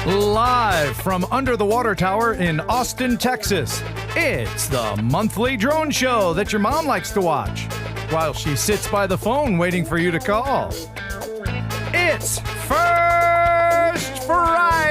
Live from under the water tower in Austin, Texas, it's the monthly drone show that your mom likes to watch while she sits by the phone waiting for you to call. It's First Friday!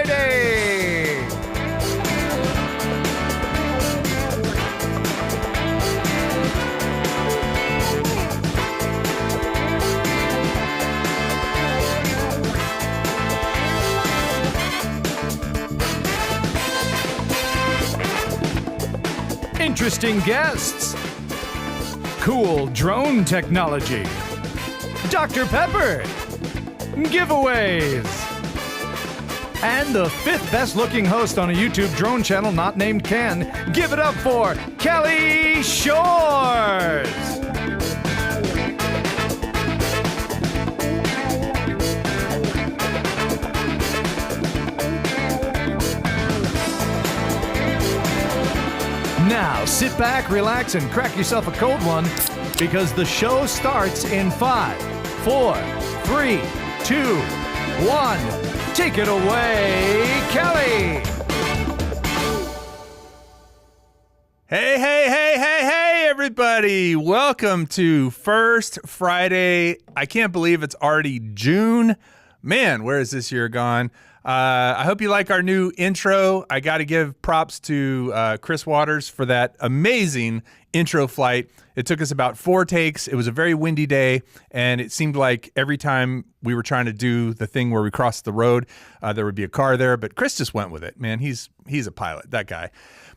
Interesting guests, cool drone technology, Dr. Pepper, giveaways, and the fifth best looking host on a YouTube drone channel not named Ken. Give it up for Kelly Shores. Now, sit back, relax, and crack yourself a cold one because the show starts in 5, 4, 3, 2, 1. Take it away, Kelly! Hey, everybody. Welcome to First Friday. I can't believe it's already June. Man, where is this year gone? I hope you like our new intro. I got to give props to Chris Waters for that amazing intro flight. It took us about 4 takes. It was a very windy day, and it seemed like every time we were trying to do the thing where we crossed the road, there would be a car there, but Chris just went with it. Man, he's a pilot, that guy.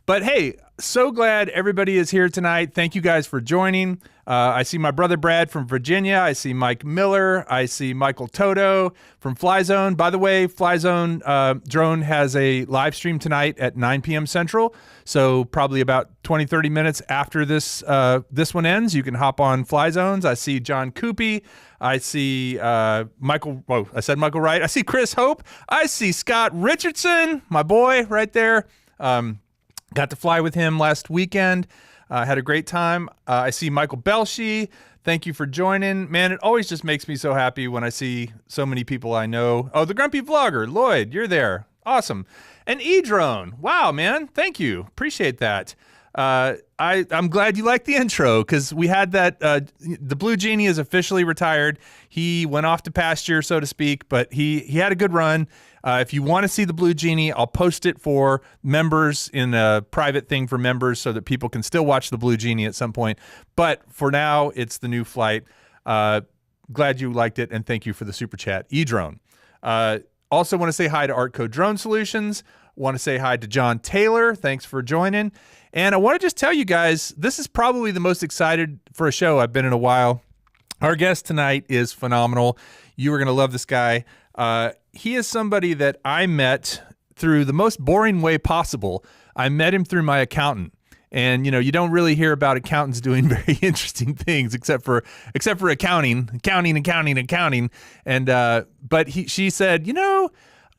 But hey, so glad everybody is here tonight. Thank you guys for joining. I see my brother Brad from Virginia. I see Mike Miller. I see Michael Toto from FlyZone. By the way, FlyZone drone has a live stream tonight at 9 p.m. Central. So probably about 20, 30 minutes after this one ends, you can hop on FlyZones. I see John Coopy. I see Michael. Oh, I said Michael Wright. I see Chris Hope. I see Scott Richardson, my boy right there. Got to fly with him last weekend. Had a great time. I see Michael Belshi. Thank you for joining. Man, it always just makes me so happy when I see so many people I know. Oh, the Grumpy Vlogger, Lloyd, you're there. Awesome. And E-Drone. Wow, man. Thank you. Appreciate that. I'm glad you liked the intro because we had that. The Blue Genie is officially retired. He went off to pasture, so to speak, but he had a good run. If you want to see the Blue Genie, I'll post it for members in a private thing for members so that people can still watch the Blue Genie at some point. But for now, it's the new flight. Glad you liked it, and thank you for the super chat. E-Drone. Also want to say hi to Artco Drone Solutions. Want to say hi to John Taylor. Thanks for joining. And I want to just tell you guys, this is probably the most excited for a show I've been in a while. Our guest tonight is phenomenal. You are going to love this guy. He is somebody that I met through the most boring way possible. I met him through my accountant. And, you know, you don't really hear about accountants doing very interesting things except for accounting. And, but she said, you know,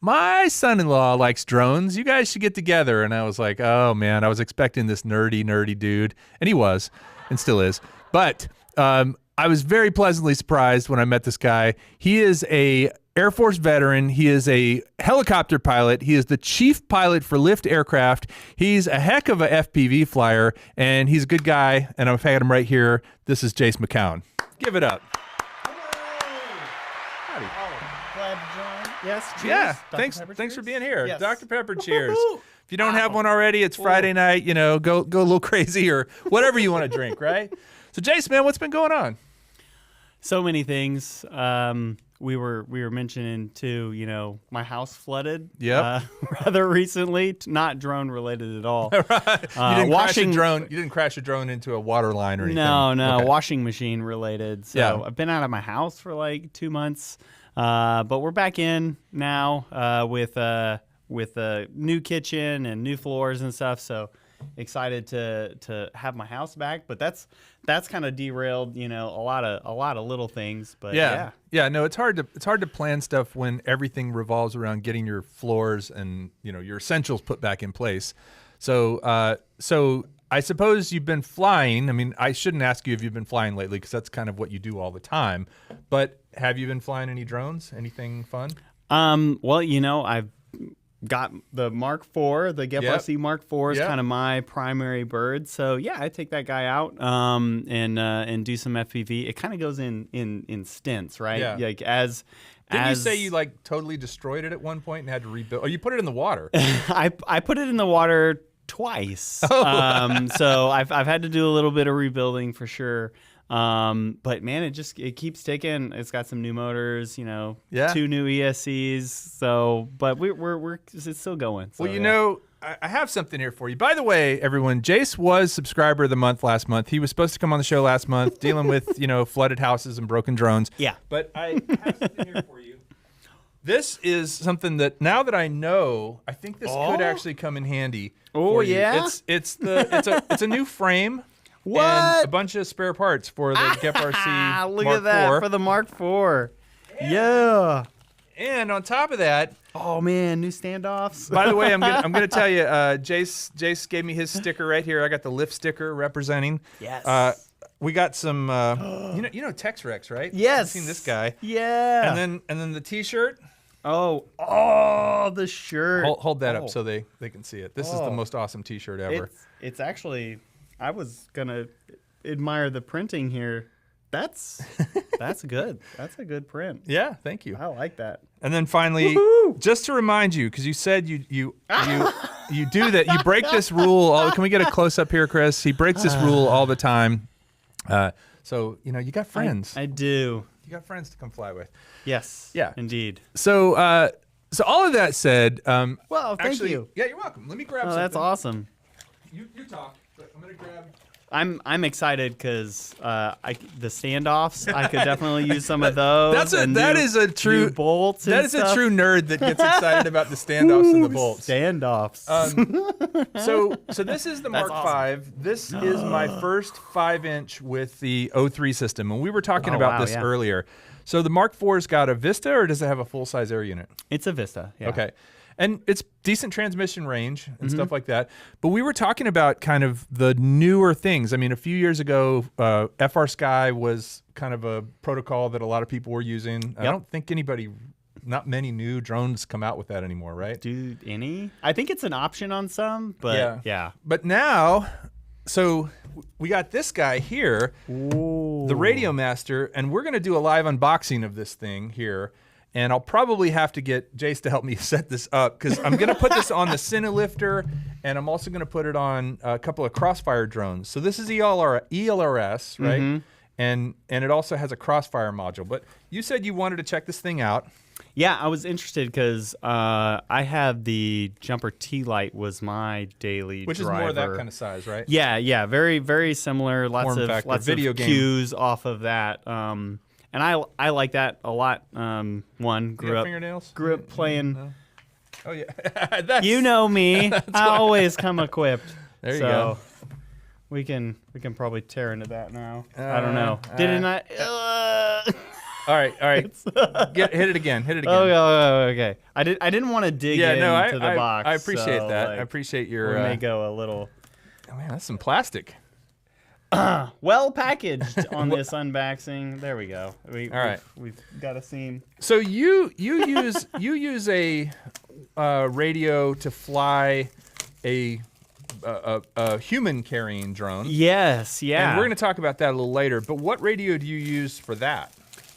my son-in-law likes drones. You guys should get together. And I was like, oh man, I was expecting this nerdy dude. And he was, and still is. But, I was very pleasantly surprised when I met this guy. He is a Air Force veteran. He is a helicopter pilot. He is the chief pilot for Lift Aircraft. He's a heck of a FPV flyer, and he's a good guy, and I've had him right here. This is Jace McCown. Give it up. Howdy. Oh, glad to join. Yes, cheers. Yeah, Dr. thanks for being here. Yes. Dr. Pepper, cheers. If you don't have one already, it's Friday night, you know, go a little crazy or whatever you want to drink, right? So Jace, man, what's been going on? So many things. We were mentioning too, you know, my house flooded. Yep. Rather recently, not drone related at all. Right. You didn't crash a drone into a water line or anything. No, Okay. washing machine related. So Yeah. I've been out of my house for like 2 months, but we're back in now with a new kitchen and new floors and stuff. So excited to have my house back, but that's kind of derailed, you know, a lot of little things. But yeah. No, it's hard to plan stuff when everything revolves around getting your floors and, you know, your essentials put back in place. So I suppose you've been flying. I mean, I shouldn't ask you if you've been flying lately because that's kind of what you do all the time. But have you been flying any drones? Anything fun? Well, you know, got the Mark IV, the GEP-RC Mark IV is Yep. kind of my primary bird. So yeah, I take that guy out and do some FPV. It kind of goes in stints, right? Yeah. Like Didn't you say you like totally destroyed it at one point and had to rebuild? Oh, you put it in the water. I put it in the water twice. So I've had to do a little bit of rebuilding for sure. But man, it keeps ticking. It's got some new motors, 2 new ESCs. So, but it's still going. So, Well, I have something here for you. By the way, everyone, Jace was subscriber of the month last month. He was supposed to come on the show last month, dealing with flooded houses and broken drones. Yeah. But I have something here for you. This is something that now that I know, I think this could actually come in handy. Oh, for you. yeah? It's a new frame. What? And a bunch of spare parts for the GEP-RC Look Mark at that IV. for the Mark IV. Yeah. And on top of that, Oh man, new standoffs. by the way, I'm gonna tell you, Jace gave me his sticker right here. I got the lift sticker representing. Yes. We got some, Tex Rex, right? Yes. You've seen this guy. Yeah. And then the T-shirt. Oh, the shirt. Hold that up so they can see it. This is the most awesome T-shirt ever. It's actually. I was gonna admire the printing here. That's good. That's a good print. Yeah, thank you. I like that. And then finally, just to remind you, because you said you do that, you break this rule. Can we get a close up here, Chris? He breaks this rule all the time. So you got friends. I do. You got friends to come fly with. Yes. Yeah. Indeed. So all of that said, Well, thank actually, you. Yeah, you're welcome. Let me grab Oh, something. that's awesome. You talk, but I'm gonna grab. I'm excited because the standoffs. I could definitely use some of those. That is a true new bolts. That and is stuff. a true nerd that gets excited about the standoffs and the bolts. Standoffs. So this is the That's Mark awesome. V. This is my first 5-inch with the 03 system, and we were talking about this earlier. So the Mark IV's got a Vista, or does it have a full-size air unit? It's a Vista. Yeah. Okay. And it's decent transmission range and stuff like that. But we were talking about kind of the newer things. I mean, a few years ago, FR Sky was kind of a protocol that a lot of people were using. I don't think not many new drones come out with that anymore, right? Dude, any? I think it's an option on some, but yeah. But now, so we got this guy here, the Radio Master, and we're going to do a live unboxing of this thing here. And I'll probably have to get Jace to help me set this up because I'm going to put this on the Cinelifter, and I'm also going to put it on a couple of Crossfire drones. So this is ELRS, right? And it also has a Crossfire module. But you said you wanted to check this thing out. Yeah, I was interested because I have the Jumper T-Light was my daily Which driver. is more that kind of size, right? Yeah, very, very similar. Lots Form of factor, lots video of game. cues off of that. And I like that a lot. You got fingernails? Grew up playing. No. Oh yeah, that's, You know me. I always come equipped. There you so go. We can probably tear into that now. I don't know. Didn't I? All right. Hit it again. Okay. I didn't want to dig into the box. I appreciate so, that. like, I appreciate your. we may go a little. Oh, man, that's some plastic. Well packaged on this unboxing. There we go. All right. We've got a seam. So you use a radio to fly a human carrying drone. Yes. Yeah. And we're going to talk about that a little later. But what radio do you use for that?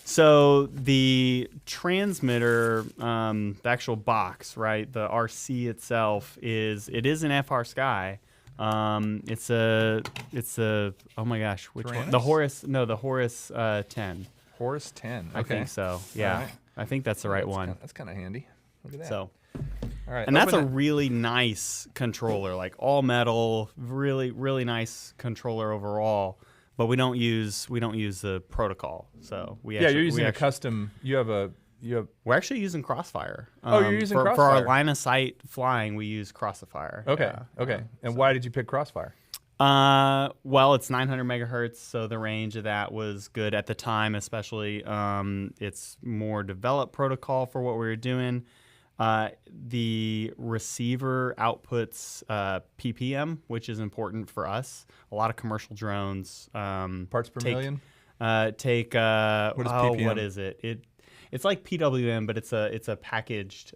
So the transmitter, the actual box, right? The RC itself is an FR Sky. It's a oh my gosh, which one? The Horus 10. Horus 10. Okay. I think so. Yeah. Right. I think that's the right one. That's kind of handy. Look at that. So, all right. and that's a open it. really nice controller, like all metal, really, really nice controller overall. But we don't use the protocol. So we you're using a custom. You have. We're actually using Crossfire. You're using for Crossfire. our line of sight flying. We use Crossfire. Okay. Yeah. Okay. And why did you pick Crossfire? Well, it's 900 megahertz, so the range of that was good at the time, especially. It's more developed protocol for what we were doing. The receiver outputs ppm, which is important for us. A lot of commercial drones Parts per million. Take what is ppm? What is it? It's like PWM, but it's a packaged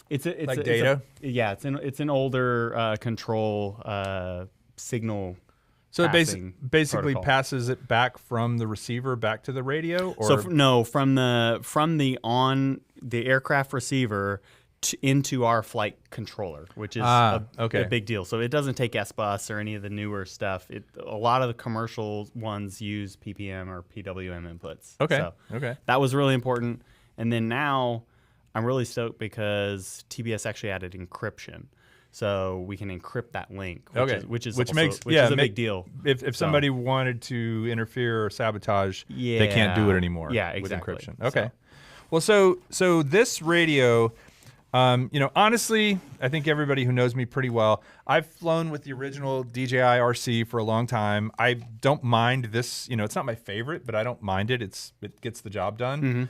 It's Like data? It's an older control signal. So it passing basically protocol. passes it back from the receiver back to the radio, or So from the aircraft receiver into our flight controller, which is a big deal. So it doesn't take S-Bus or any of the newer stuff. A lot of the commercial ones use PPM or PWM inputs. So that was really important. And then now I'm really stoked because TBS actually added encryption. So we can encrypt that link, which is a big deal. If somebody wanted to interfere or sabotage, they can't do it anymore. Yeah, exactly. With encryption. Okay. Well, so this radio, honestly, I think everybody who knows me pretty well, I've flown with the original DJI RC for a long time. I don't mind this. It's not my favorite, but I don't mind it. It gets the job done.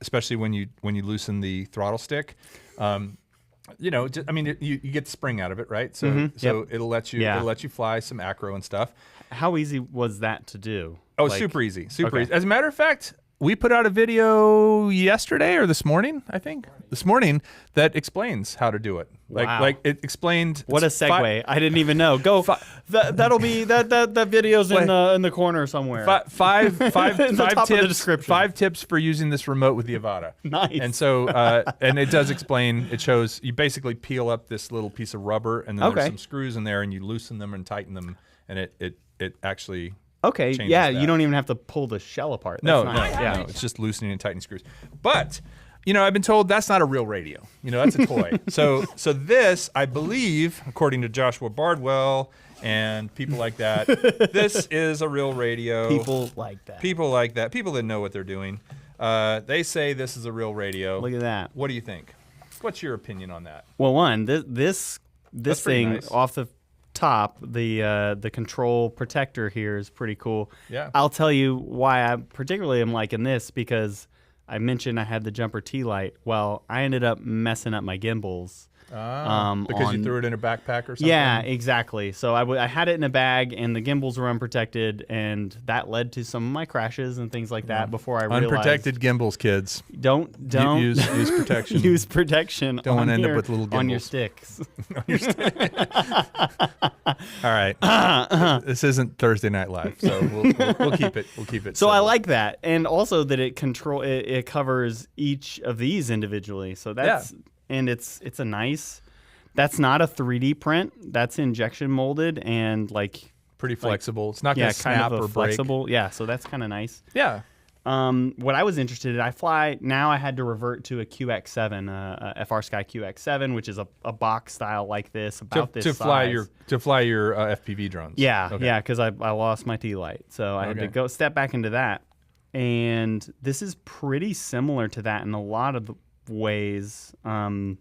Especially when you loosen the throttle stick. You get the spring out of it, right? So it'll let you fly some acro and stuff. How easy was that to do? Oh, super easy. Easy. As a matter of fact, we put out a video yesterday or this morning, I think. This morning that explains how to do it. Like it explained. What a segue! I didn't even know. Go. That'll be that video's in the corner somewhere. Five top tips. of the description. 5 tips for using this remote with the Avata. Nice. And so and it does explain. It shows you basically peel up this little piece of rubber, and then there's some screws in there, and you loosen them and tighten them, and it actually. Okay. Yeah. You don't even have to pull the shell apart. No. It's just loosening and tightening screws. But. I've been told that's not a real radio. That's a toy. So this, I believe, according to Joshua Bardwell and people like that, this is a real radio. People like that. People that know what they're doing. They say this is a real radio. Look at that. What do you think? What's your opinion on that? Well, this thing nice. off the top, the control protector here is pretty cool. Yeah. I'll tell you why I particularly am liking this, because I mentioned I had the jumper T-light. Well, I ended up messing up my gimbals. Because you threw it in a backpack or something? Yeah, exactly. So I had it in a bag, and the gimbals were unprotected, and that led to some of my crashes and things like that before I realized. Unprotected gimbals, kids. Don't use protection. Use protection. Don't want to end up with little gimbals. On your sticks. All right. This isn't Thursday Night Live, so we'll keep it. We'll keep it. So I like that, and also that it covers each of these individually. So that's and it's a nice. That's not a 3D print. That's injection molded and pretty flexible. It's not going to snap or break. Flexible. Yeah. So that's kind of nice. Yeah. What I was interested in, I had to revert to a QX7, a FR Sky QX7, which is a box style like this, about this size. To fly your FPV drones. Yeah, because I lost my T-light, so I had to go step back into that. And this is pretty similar to that in a lot of ways. The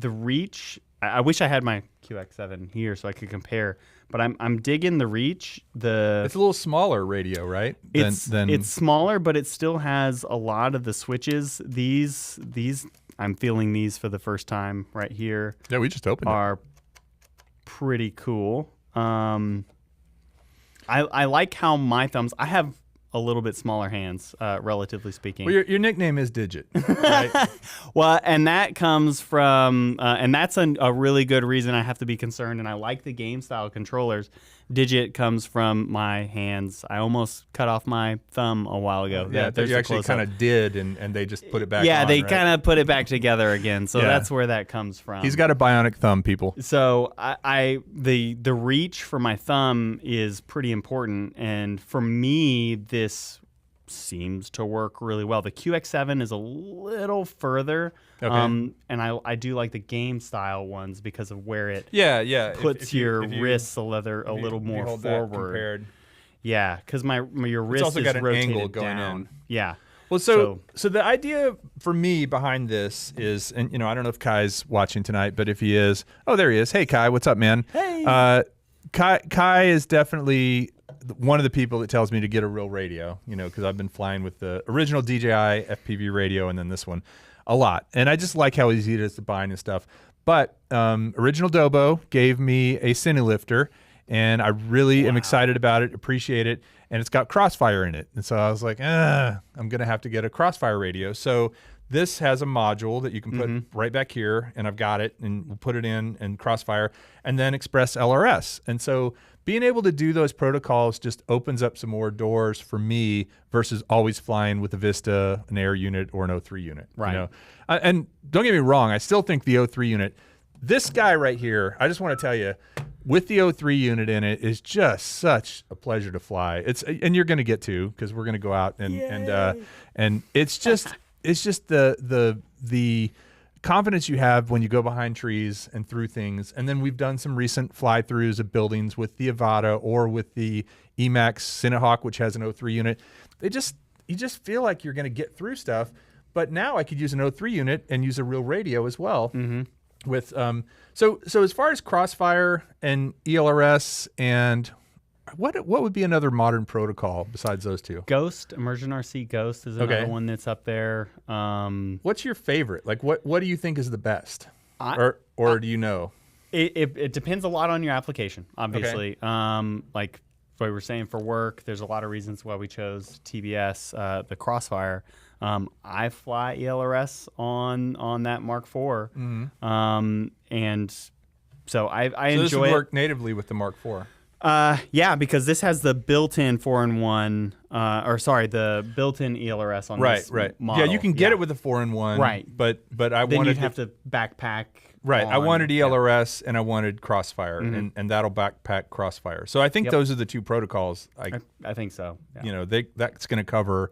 reach, I wish I had my QX7 here so I could compare. But I'm digging the reach. It's a little smaller radio, right? It's smaller, but it still has a lot of the switches. These I'm feeling these for the first time right here. Yeah, we just opened are pretty cool. I like how my thumbs. I have a little bit smaller hands, relatively speaking. Well, your nickname is Digit, right? Well, and that comes from, and that's a really good reason I have to be concerned, and I like the game-style controllers. Digit comes from my hands. I almost cut off my thumb a while ago. Yeah, you actually kind of did, and they just put it back on, they right? kind of put it back together again, so that's where that comes from. He's got a bionic thumb, people. So the reach for my thumb is pretty important, and for me, this seems to work really well. The QX7 is a little further, and I do like the game style ones because of where it puts your wrists a little more forward. Yeah, because your wrist also is got an rotated angle going down. in. Yeah. Well, so the idea for me behind this is, and I don't know if Kai's watching tonight, but if he is, there he is. Hey, Kai, what's up, man? Hey. Kai is definitely one of the people that tells me to get a real radio, because I've been flying with the original DJI FPV radio and then this one a lot. And I just like how easy it is to bind and stuff. But Original Dobo gave me a Cine Lifter, and I really am excited about it, appreciate it. And it's got Crossfire in it. And so I was like, I'm going to have to get a Crossfire radio. So this has a module that you can put right back here, and I've got it, and we'll put it in and Crossfire, and then Express LRS. And so being able to do those protocols just opens up some more doors for me versus always flying with a Vista, an Air unit, or an O3 unit. Right. You know? And don't get me wrong, I still think the O3 unit, this guy right here, I just want to tell you, with the O3 unit in it, is just such a pleasure to fly. And you're going to get to, because we're going to go out and it's just the confidence you have when you go behind trees and through things. And then we've done some recent fly-throughs of buildings with the Avata or with the Emax Cinehawk, which has an O3 unit. You just feel like you're going to get through stuff. But now I could use an O3 unit and use a real radio as well. With so as far as Crossfire and ELRS, and what would be another modern protocol besides those two? Ghost, Immersion RC Ghost is another one that's up there. What's your favorite? Like what do you think is the best? Or do you know? It depends a lot on your application, obviously. Like what we were saying, for work, there's a lot of reasons why we chose TBS, the Crossfire. I fly ELRS on that Mark IV, and so I enjoy this would it. work natively with the Mark IV. Yeah, because this has the built-in 4-in-1, the built-in ELRS on this model. Yeah, you can get it with a 4-in-1. Right. But I then wanted you'd have to backpack. Right. I wanted ELRS and I wanted Crossfire, and that'll backpack Crossfire. So I think those are the two protocols. I think so. Yeah. You know, that's going to cover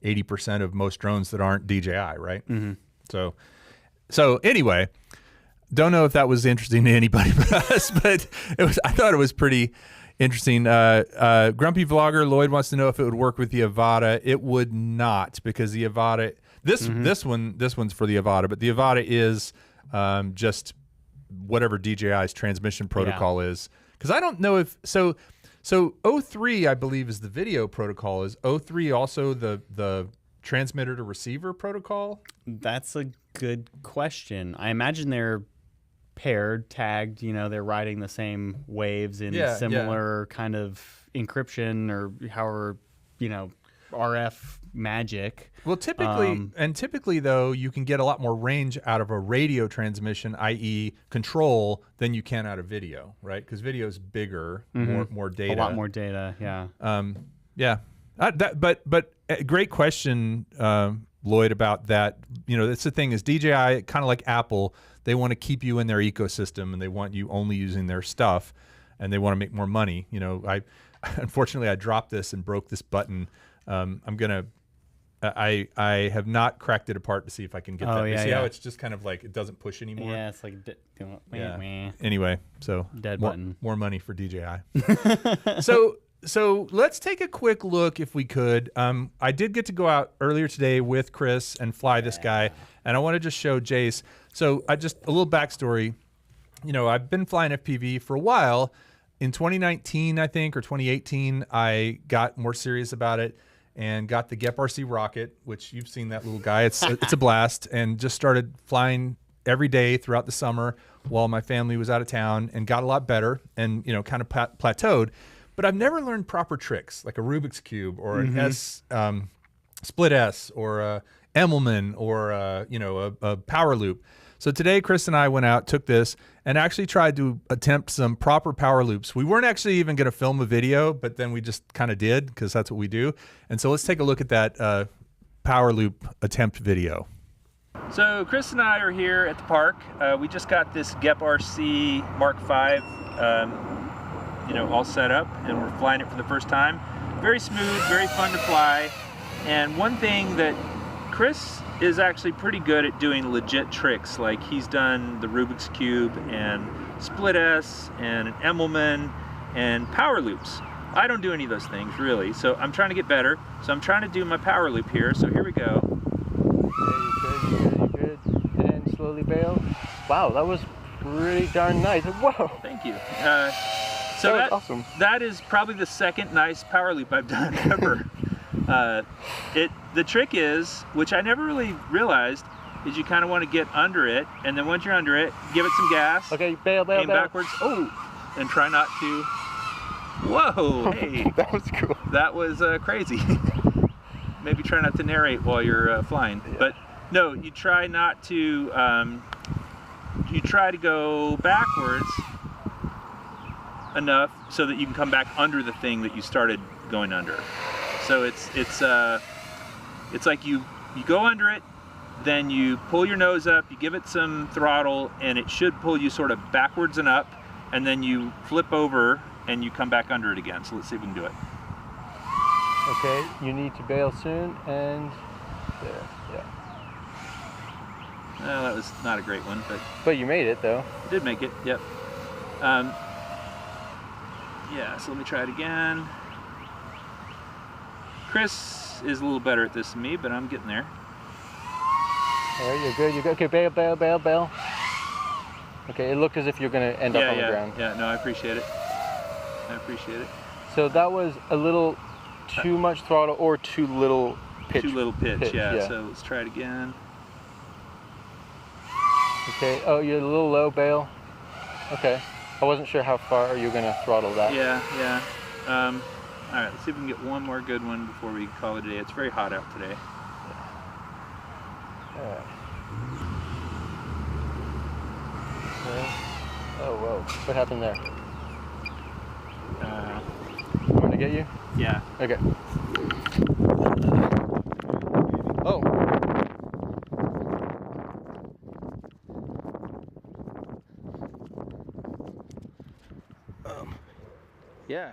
80% of most drones that aren't DJI, right? So anyway, don't know if that was interesting to anybody but us, but I thought it was pretty interesting. Grumpy Vlogger Lloyd wants to know if it would work with the Avata. It would not, because the Avata, this one's for the Avata, but the Avata is just whatever DJI's transmission protocol is. Because I don't know if so O3, I believe, is the video protocol. Is O3 also the transmitter to receiver protocol? That's a good question. I imagine they're paired, tagged. You know, they're riding the same waves in similar kind of encryption, or however, you know, RF magic. Well, typically though, you can get a lot more range out of a radio transmission, i.e. control, than you can out of video, right? Because video is bigger, more data. A lot more data, yeah. But great question, Lloyd, about that. You know, that's the thing is DJI, kind of like Apple, they want to keep you in their ecosystem and they want you only using their stuff, and they want to make more money. You know, unfortunately I dropped this and broke this button. I have not cracked it apart to see if I can get that. You see how it's just kind of like it doesn't push anymore? Yeah, it's like Anyway, so dead button. More money for DJI. So let's take a quick look, if we could. I did get to go out earlier today with Chris and fly this guy, and I want to just show Jace. So a little backstory. You know, I've been flying FPV for a while. In 2019, I think, or 2018, I got more serious about it and got the Gep RC rocket, which you've seen that little guy. It's a blast, and just started flying every day throughout the summer while my family was out of town, and got a lot better and, you know, kind of plateaued. But I've never learned proper tricks like a Rubik's Cube or an split S or a Emmelman or a power loop. So today, Chris and I went out, took this, and actually tried to attempt some proper power loops. We weren't actually even going to film a video, but then we just kind of did, because that's what we do. And so let's take a look at that power loop attempt video. So Chris and I are here at the park. We just got this Gep RC Mark V, all set up, and we're flying it for the first time. Very smooth, very fun to fly. And one thing that Chris is actually pretty good at doing legit tricks. Like he's done the Rubik's Cube and Split S and an Emmelman and power loops. I don't do any of those things really, so I'm trying to get better. So I'm trying to do my power loop here, so here we go. You're good. And slowly bail. Wow, that was pretty darn nice. Whoa! Thank you. So that was awesome. That is probably the second nice power loop I've done ever. The trick is, which I never really realized, is you kind of want to get under it, and then once you're under it, give it some gas. Okay, bail. Aim backwards. Oh, and try not to. Whoa! Hey, that was cool. That was crazy. Maybe try not to narrate while you're flying. Yeah. But No, you try not to. You try to go backwards enough so that you can come back under the thing that you started going under. So it's like you go under it, then you pull your nose up, you give it some throttle, and it should pull you sort of backwards and up, and then you flip over and you come back under it again. So let's see if we can do it. Okay, you need to bail soon, and there, yeah. Well, that was not a great one, But you made it though. I did make it, yep. Yeah, so let me try it again. Chris is a little better at this than me, but I'm getting there. All right, you're good, you're good. Okay, bail, bail, bail, bail. Okay, it looked as if you're gonna end up on the ground. Yeah, no, I appreciate it. I appreciate it. So that was a little too much throttle or too little pitch. Too little pitch, yeah. So let's try it again. Okay, oh, you're a little low, bail. Okay, I wasn't sure how far you were gonna throttle that. Yeah, yeah. All right, let's see if we can get one more good one before we call it a day. It's very hot out today. All right. Okay. Oh, whoa, what happened there? Want to get you? Yeah. Okay. Oh. Yeah.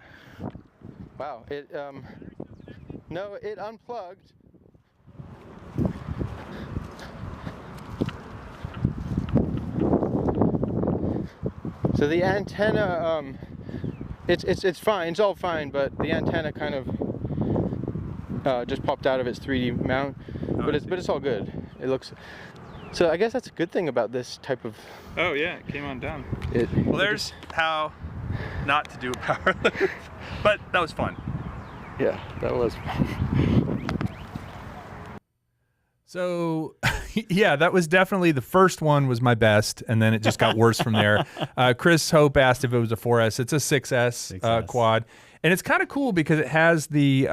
Wow. It no, it unplugged. So the antenna it's fine, it's all fine, but the antenna kind of just popped out of its 3D mount. But it's all good. It looks. So I guess that's a good thing about this type of. Oh yeah, it came on down. Well, Well, there's how not to do a power loop, but that was fun. Yeah, that was. So, yeah, that was definitely the first one was my best, and then it just got worse from there. Chris Hope asked if it was a 4S. It's a 6S, quad, and it's kind of cool because it has the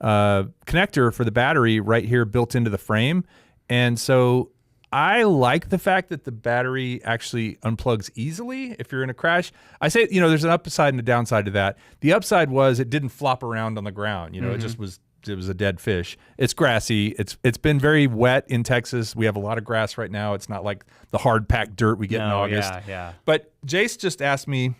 connector for the battery right here built into the frame, and so I like the fact that the battery actually unplugs easily if you're in a crash. I say, there's an upside and a downside to that. The upside was it didn't flop around on the ground. It just was. It was a dead fish. It's grassy. It's been very wet in Texas. We have a lot of grass right now. It's not like the hard packed dirt we get in August. Yeah. But Jace just asked me,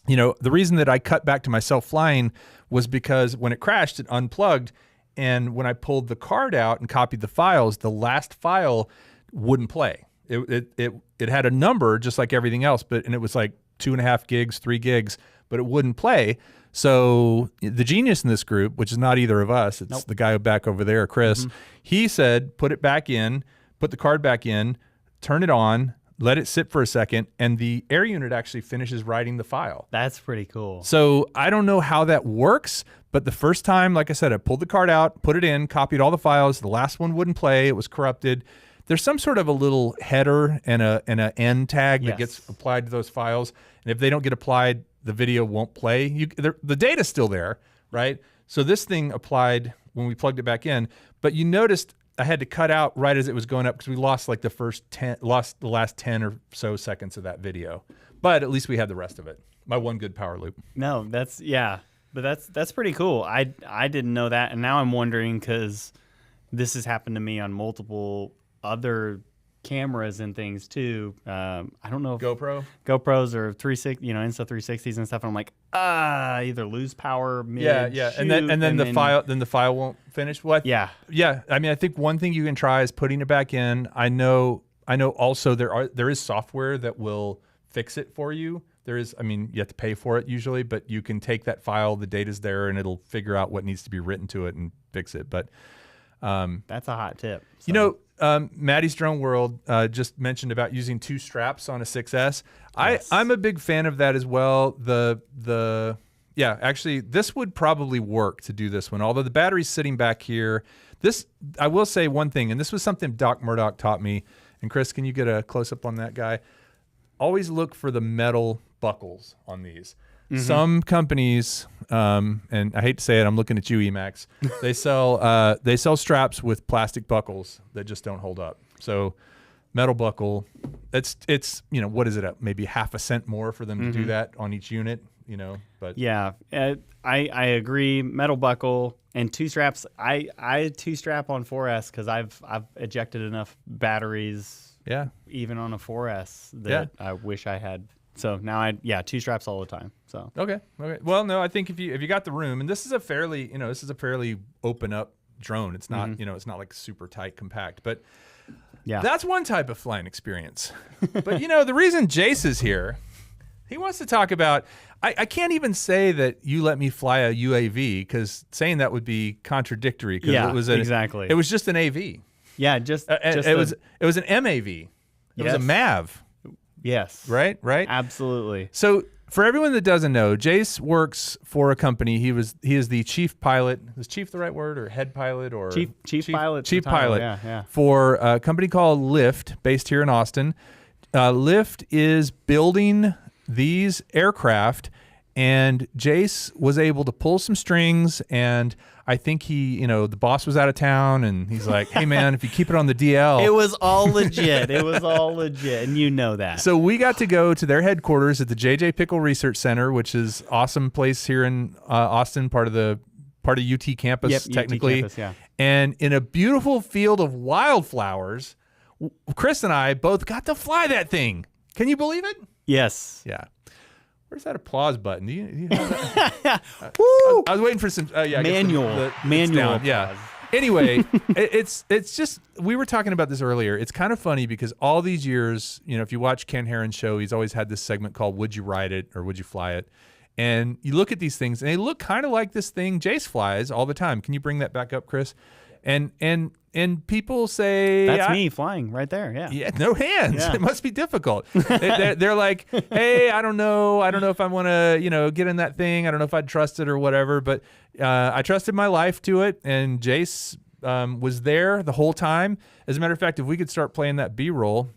the reason that I cut back to myself flying was because when it crashed, it unplugged, and when I pulled the card out and copied the files, the last file wouldn't play. It had a number just like everything else, and it was like 2.5 gigs, 3 gigs, but it wouldn't play. So the genius in this group, which is not either of us, it's the guy back over there, Chris, he said, put it back in, put the card back in, turn it on, let it sit for a second, and the air unit actually finishes writing the file. That's pretty cool. So I don't know how that works, but the first time, like I said, I pulled the card out, put it in, copied all the files. The last one wouldn't play. It was corrupted. There's some sort of a little header and an end tag that gets applied to those files. And if they don't get applied, the video won't play. The data's still there, right? So this thing applied when we plugged it back in, but you noticed I had to cut out right as it was going up because we lost like lost the last 10 or so seconds of that video. But at least we had the rest of it. My one good power loop. No, but that's pretty cool. I didn't know that, and now I'm wondering because this has happened to me on multiple other cameras and things too. I don't know if GoPros or 360, Insta360s and stuff. And I'm like, either lose power mid. Yeah. And then the file won't finish. What? Yeah. I mean, I think one thing you can try is putting it back in. I know also there is software that will fix it for you. You have to pay for it usually, but you can take that file, the data's there, and it'll figure out what needs to be written to it and fix it. But that's a hot tip. So. Maddie's Drone World just mentioned about using 2 straps on a 6S. Yes. I'm a big fan of that as well. Actually, this would probably work to do this one. Although the battery's sitting back here. I will say one thing, and this was something Doc Murdoch taught me. And Chris, can you get a close up on that guy? Always look for the metal buckles on these. Some companies, and I hate to say it, I'm looking at you, Emacs. They sell straps with plastic buckles that just don't hold up. So metal buckle, it's what is it, maybe half a cent more for them to do that on each unit, but yeah, I agree. Metal buckle and two straps. I two strap on 4S because I've ejected enough batteries. Yeah, even on a 4S that I wish I had. So now two straps all the time. So okay. Well, no, I think if you got the room, and this is a fairly open up drone. It's not it's not like super tight compact, but yeah, that's one type of flying experience. But the reason Jace is here, he wants to talk about. I can't even say that you let me fly a UAV because saying that would be contradictory. Yeah, it was exactly. It was just an AV. Yeah, it was an MAV. It was a MAV. Yes. Right? Absolutely. So for everyone that doesn't know, Jace works for a company. He is the chief pilot. Is chief the right word, or head pilot, or chief pilot? Chief pilot. Yeah. For a company called Lyft, based here in Austin. Lyft is building these aircraft, and Jace was able to pull some strings, and I think the boss was out of town, and he's like, hey, man, if you keep it on the DL. It was all legit. And you know that. So we got to go to their headquarters at the J.J. Pickle Research Center, which is awesome place here in Austin, part of UT campus, technically. UT campus, yeah. And in a beautiful field of wildflowers, Chris and I both got to fly that thing. Can you believe it? Yes. Yeah. Where's that applause button? Do you have that? Woo! I was waiting for some manual applause. Yeah. Anyway, it's just, we were talking about this earlier. It's kind of funny because all these years, if you watch Ken Herron's show, he's always had this segment called Would You Ride It or Would You Fly It? And you look at these things and they look kind of like this thing Jace flies all the time. Can you bring that back up, Chris? And people say that's me flying right there. Yeah, no hands. Yeah. It must be difficult. They're like, hey, I don't know if I want to get in that thing. I don't know if I'd trust it or whatever. But I trusted my life to it, and Jace was there the whole time. As a matter of fact, if we could start playing that B-roll,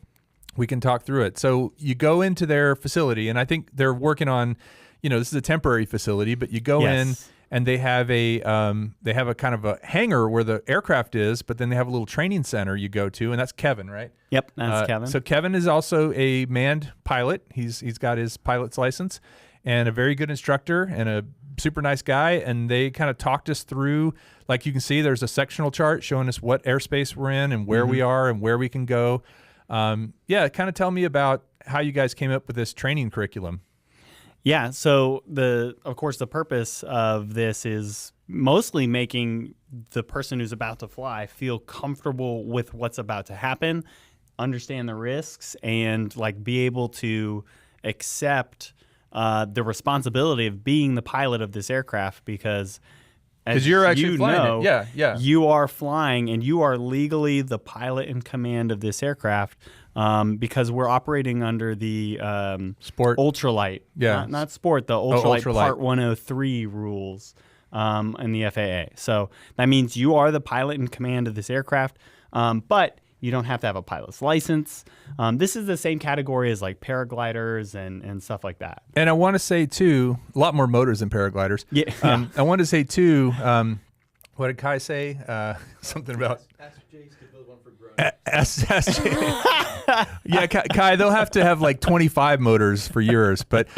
we can talk through it. So you go into their facility, and I think they're working on, this is a temporary facility, but you go in. And they have a kind of a hangar where the aircraft is, but then they have a little training center you go to, and that's Kevin, right? Yep, that's Kevin. So Kevin is also a manned pilot. He's got his pilot's license, and a very good instructor, and a super nice guy. And they kind of talked us through, like you can see, there's a sectional chart showing us what airspace we're in and where we are and where we can go. Kind of tell me about how you guys came up with this training curriculum. Yeah, so of course the purpose of this is mostly making the person who's about to fly feel comfortable with what's about to happen, understand the risks, and be able to accept the responsibility of being the pilot of this aircraft, because you're actually flying it. Yeah. You are flying, and you are legally the pilot in command of this aircraft. Because we're operating under the sport ultralight, not sport, the ultralight Part 103 rules in the FAA. So that means you are the pilot in command of this aircraft, but you don't have to have a pilot's license. This is the same category as paragliders and stuff like that. And I want to say too, a lot more motors than paragliders. Yeah. I want to say too, what did Kai say? Something about. Yeah, Kai, they'll have to have 25 motors for yours, but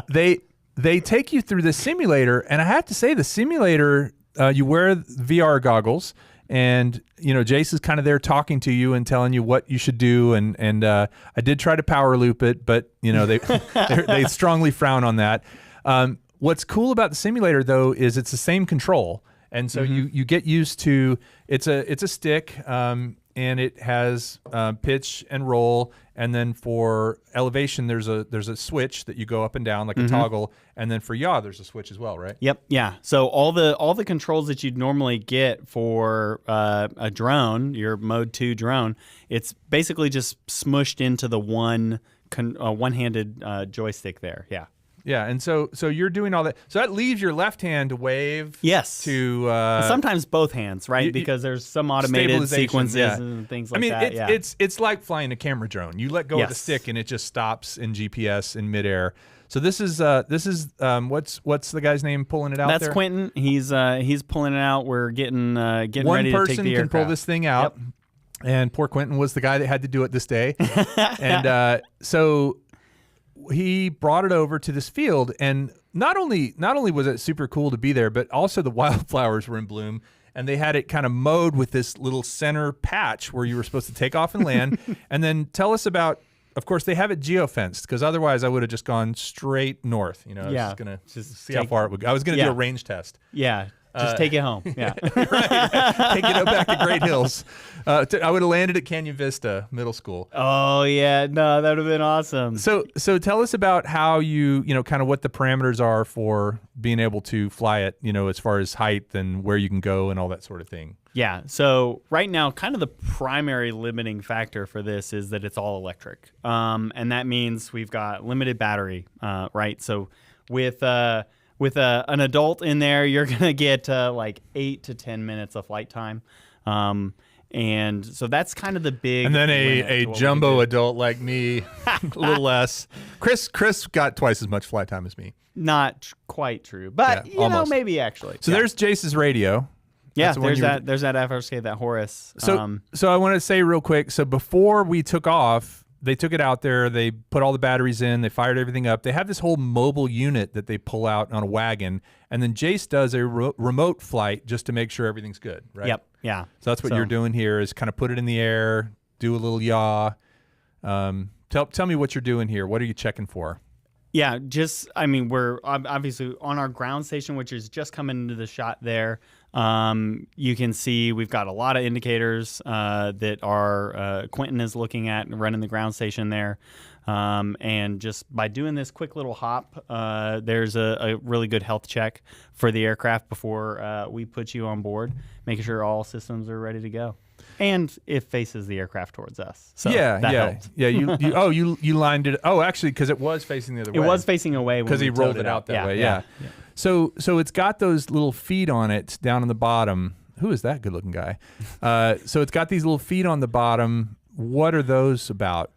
they take you through the simulator, and I have to say the simulator, you wear VR goggles, and Jace is kind of there talking to you and telling you what you should do, and I did try to power loop it, but they strongly frown on that. What's cool about the simulator though is it's the same control. And so you get used to it's a stick, and it has pitch and roll, and then for elevation there's a switch that you go up and down like a toggle, and then for yaw there's a switch as well, right? Yep, yeah. So all the controls that you'd normally get for a drone, your Mode 2 drone, it's basically just smushed into the one-handed joystick there. Yeah. Yeah, and so you're doing all that. So that leaves your left hand to wave. Yes. To sometimes both hands, right? Because there's some automated sequences and things like that. It's like flying a camera drone. You let go of the stick and it just stops in GPS in midair. So this is what's the guy's name pulling it out That's there? Quentin. He's pulling it out. We're getting One ready to take the person can pull aircraft. this thing out, and poor Quentin was the guy that had to do it this day. And so he brought it over to this field, and not only was it super cool to be there, but also the wildflowers were in bloom, and they had it kind of mowed with this little center patch where you were supposed to take off and land. And then tell us about. Of course, they have it geofenced because otherwise I would have just gone straight north. I was just gonna see how far it would go. I was gonna do a range test. Yeah, just take it home. Yeah, right. Take it back to Great Hills. I would have landed at Canyon Vista Middle School. Oh yeah, no, that would have been awesome. So tell us about how you kind of what the parameters are for being able to fly it. As far as height and where you can go and all that sort of thing. Yeah, so right now, kind of the primary limiting factor for this is that it's all electric, and that means we've got limited battery, right? So with an adult in there, you're gonna get like 8 to 10 minutes of flight time, and so that's kind of the big. And then a jumbo adult like me, a little less. Chris got twice as much flight time as me. Not quite true, but almost. maybe actually. So there's Jace's radio. Yeah, There's that FRSK, that Horus. So I want to say real quick. So before we took off, they took it out there. They put all the batteries in. They fired everything up. They have this whole mobile unit that they pull out on a wagon, and then Jace does a remote flight just to make sure everything's good. Right. Yep. Yeah. So that's what you're doing here is kind of put it in the air, do a little yaw. Tell me what you're doing here. What are you checking for? Yeah, we're obviously on our ground station, which is just coming into the shot there. You can see we've got a lot of indicators that our Quentin is looking at and running the ground station there. And just by doing this quick little hop, there's a really good health check for the aircraft before we put you on board, making sure all systems are ready to go. And it faces the aircraft towards us. So that helped. Yeah. You lined it. Oh, actually, because it was facing the other way. It was facing away because he rolled it out that way. Yeah. So it's got those little feet on it down on the bottom. Who is that good-looking guy? So it's got these little feet on the bottom. What are those about?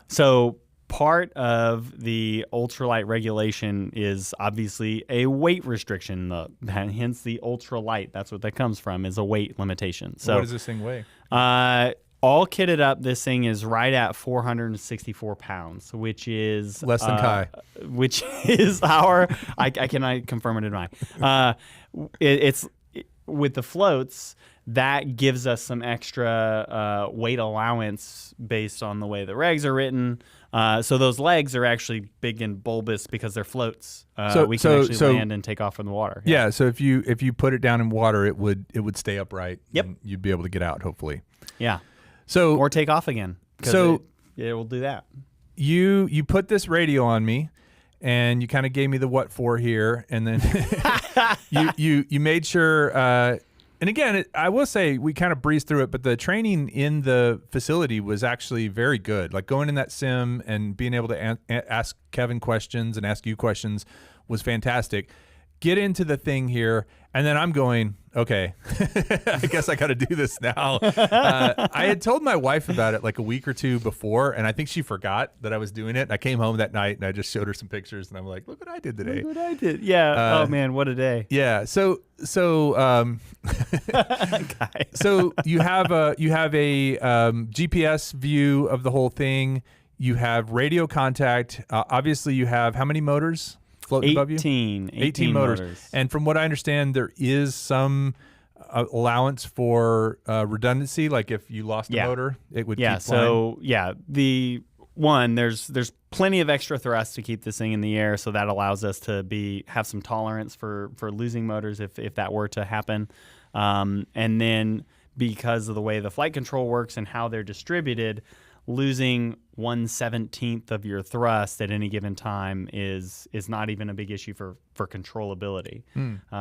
So part of the ultralight regulation is obviously a weight restriction. Hence the ultralight. That's what that comes from, is a weight limitation. So what does this thing weigh? All kitted up, this thing is right at 464 pounds, which is less than Kai. Which is I cannot confirm it in mine. It's with the floats. That gives us some extra weight allowance based on the way the regs are written. So those legs are actually big and bulbous because they're floats. We can actually land and take off from the water. Yeah. So if you put it down in water, it would stay upright. Yep. And you'd be able to get out, hopefully. Yeah. So or take off again. So it will do that. You put this radio on me, and you kind of gave me the what for here, and then you made sure. And again, I will say we kind of breezed through it, but the training in the facility was actually very good. Like going in that sim and being able to ask Kevin questions and ask you questions was fantastic. Get into the thing here, and then I'm going, okay, I guess I got to do this now. I had told my wife about it like a week or two before, and I think she forgot that I was doing it. I came home that night, and I just showed her some pictures, and I'm like, look what I did today. Look what I did. Yeah. Oh, man, what a day. Yeah. So you have a GPS view of the whole thing. You have radio contact. Obviously, you have how many motors floating above you? 18 motors. And from what I understand, there is some allowance for redundancy. Like if you lost a motor, it would keep flying. So there's plenty of extra thrust to keep this thing in the air, so that allows us to have some tolerance for losing motors if that were to happen. And then because of the way the flight control works and how they're distributed, losing 1/17 of your thrust at any given time is not even a big issue for controllability.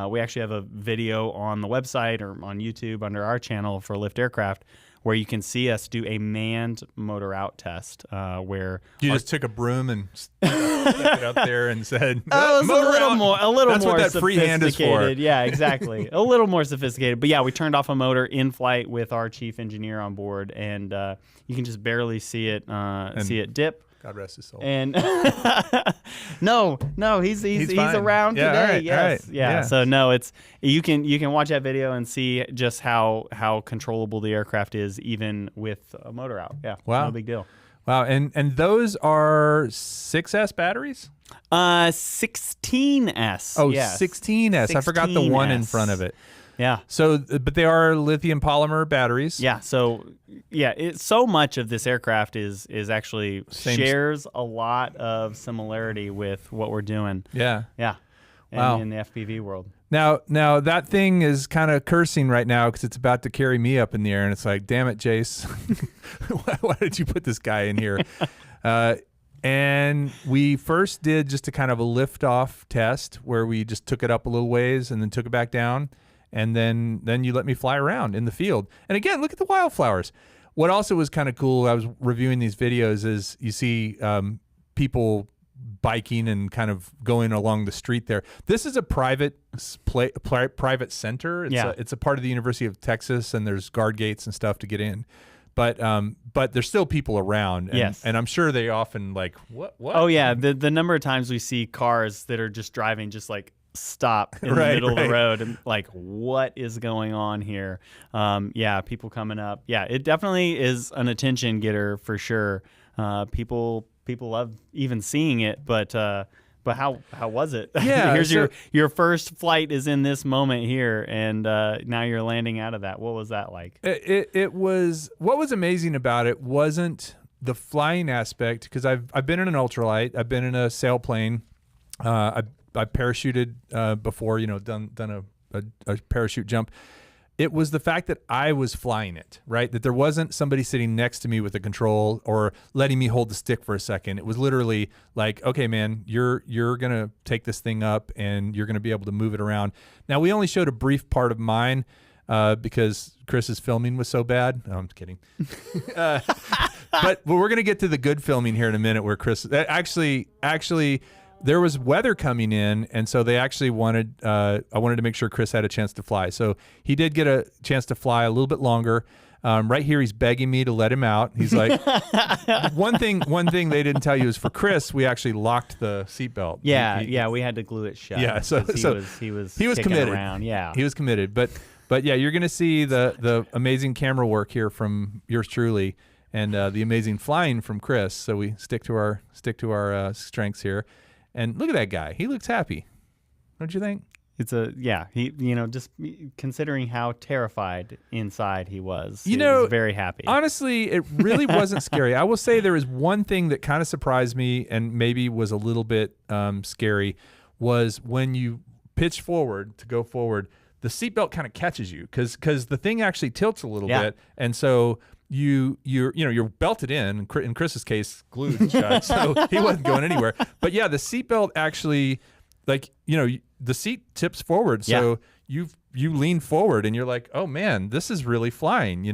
We actually have a video on the website or on YouTube under our channel for Lift Aircraft where you can see us do a manned motor out test where you just took a broom and stuck it up there and said, "Oh, it's a little more That's what that free hand is for." Yeah, exactly. A little more sophisticated. But yeah, we turned off a motor in flight with our chief engineer on board, and you can just barely see it dip. God rest his soul. And no, he's fine. around Yeah, today. all right, Yes, all right. yeah. Yeah. So no, it's you can watch that video and see just how controllable the aircraft is, even with a motor out. Yeah, Wow. no big deal. Wow, and those are 6S batteries? 16S. Oh, yes. 16S. I forgot the one in 16S. front of it. Yeah. So, but they are lithium polymer batteries. Yeah. So, so much of this aircraft is actually shares a lot of similarity with what we're doing. Yeah. Yeah. Wow. In the FPV world. Now that thing is kind of cursing right now because it's about to carry me up in the air, and it's like, damn it, Jace, why did you put this guy in here? And we first did just a kind of a lift-off test where we just took it up a little ways and then took it back down, and then you let me fly around in the field. And again, look at the wildflowers. What also was kind of cool, I was reviewing these videos, is you see people biking and kind of going along the street there. This is a private center. It's a part of the University of Texas, and there's guard gates and stuff to get in. But there's still people around, and, yes. and I'm sure they often like, what? Oh yeah, the number of times we see cars that are just driving, just like stop in the middle of the road, and like, what is going on here? People coming up. Yeah, it definitely is an attention getter for sure. People love even seeing it, but how was it? Yeah, here's your first flight is in this moment here, and now you're landing out of that. What was that like? It was, what was amazing about it wasn't the flying aspect, because I've been in an ultralight, I've been in a sailplane, I parachuted before, done a parachute jump. It was the fact that I was flying it, right? That there wasn't somebody sitting next to me with a control or letting me hold the stick for a second. It was literally like, okay, man, you're going to take this thing up and you're going to be able to move it around. Now, we only showed a brief part of mine because Chris's filming was so bad. No, I'm kidding. But we're going to get to the good filming here in a minute where Chris actually there was weather coming in, and so they actually wanted, I wanted to make sure Chris had a chance to fly. So he did get a chance to fly a little bit longer. Right here, he's begging me to let him out. He's like, one thing they didn't tell you is for Chris, we actually locked the seatbelt. Yeah, we had to glue it shut. Yeah, so he was committed. Around. Yeah, he was committed. But yeah, you're gonna see the amazing camera work here from yours truly, and the amazing flying from Chris. So we stick to our strengths here. And look at that guy. He looks happy. Don't you think? He, just considering how terrified inside he was, he was very happy. Honestly, it really wasn't scary. I will say there is one thing that kind of surprised me and maybe was a little bit scary, was when you pitch forward to go forward, the seatbelt kind of catches you because the thing actually tilts a little bit. And so you're belted in Chris's case, glued shut, so he wasn't going anywhere. But yeah, the seatbelt actually, the seat tips forward, so you lean forward, and you're like, oh man, this is really flying,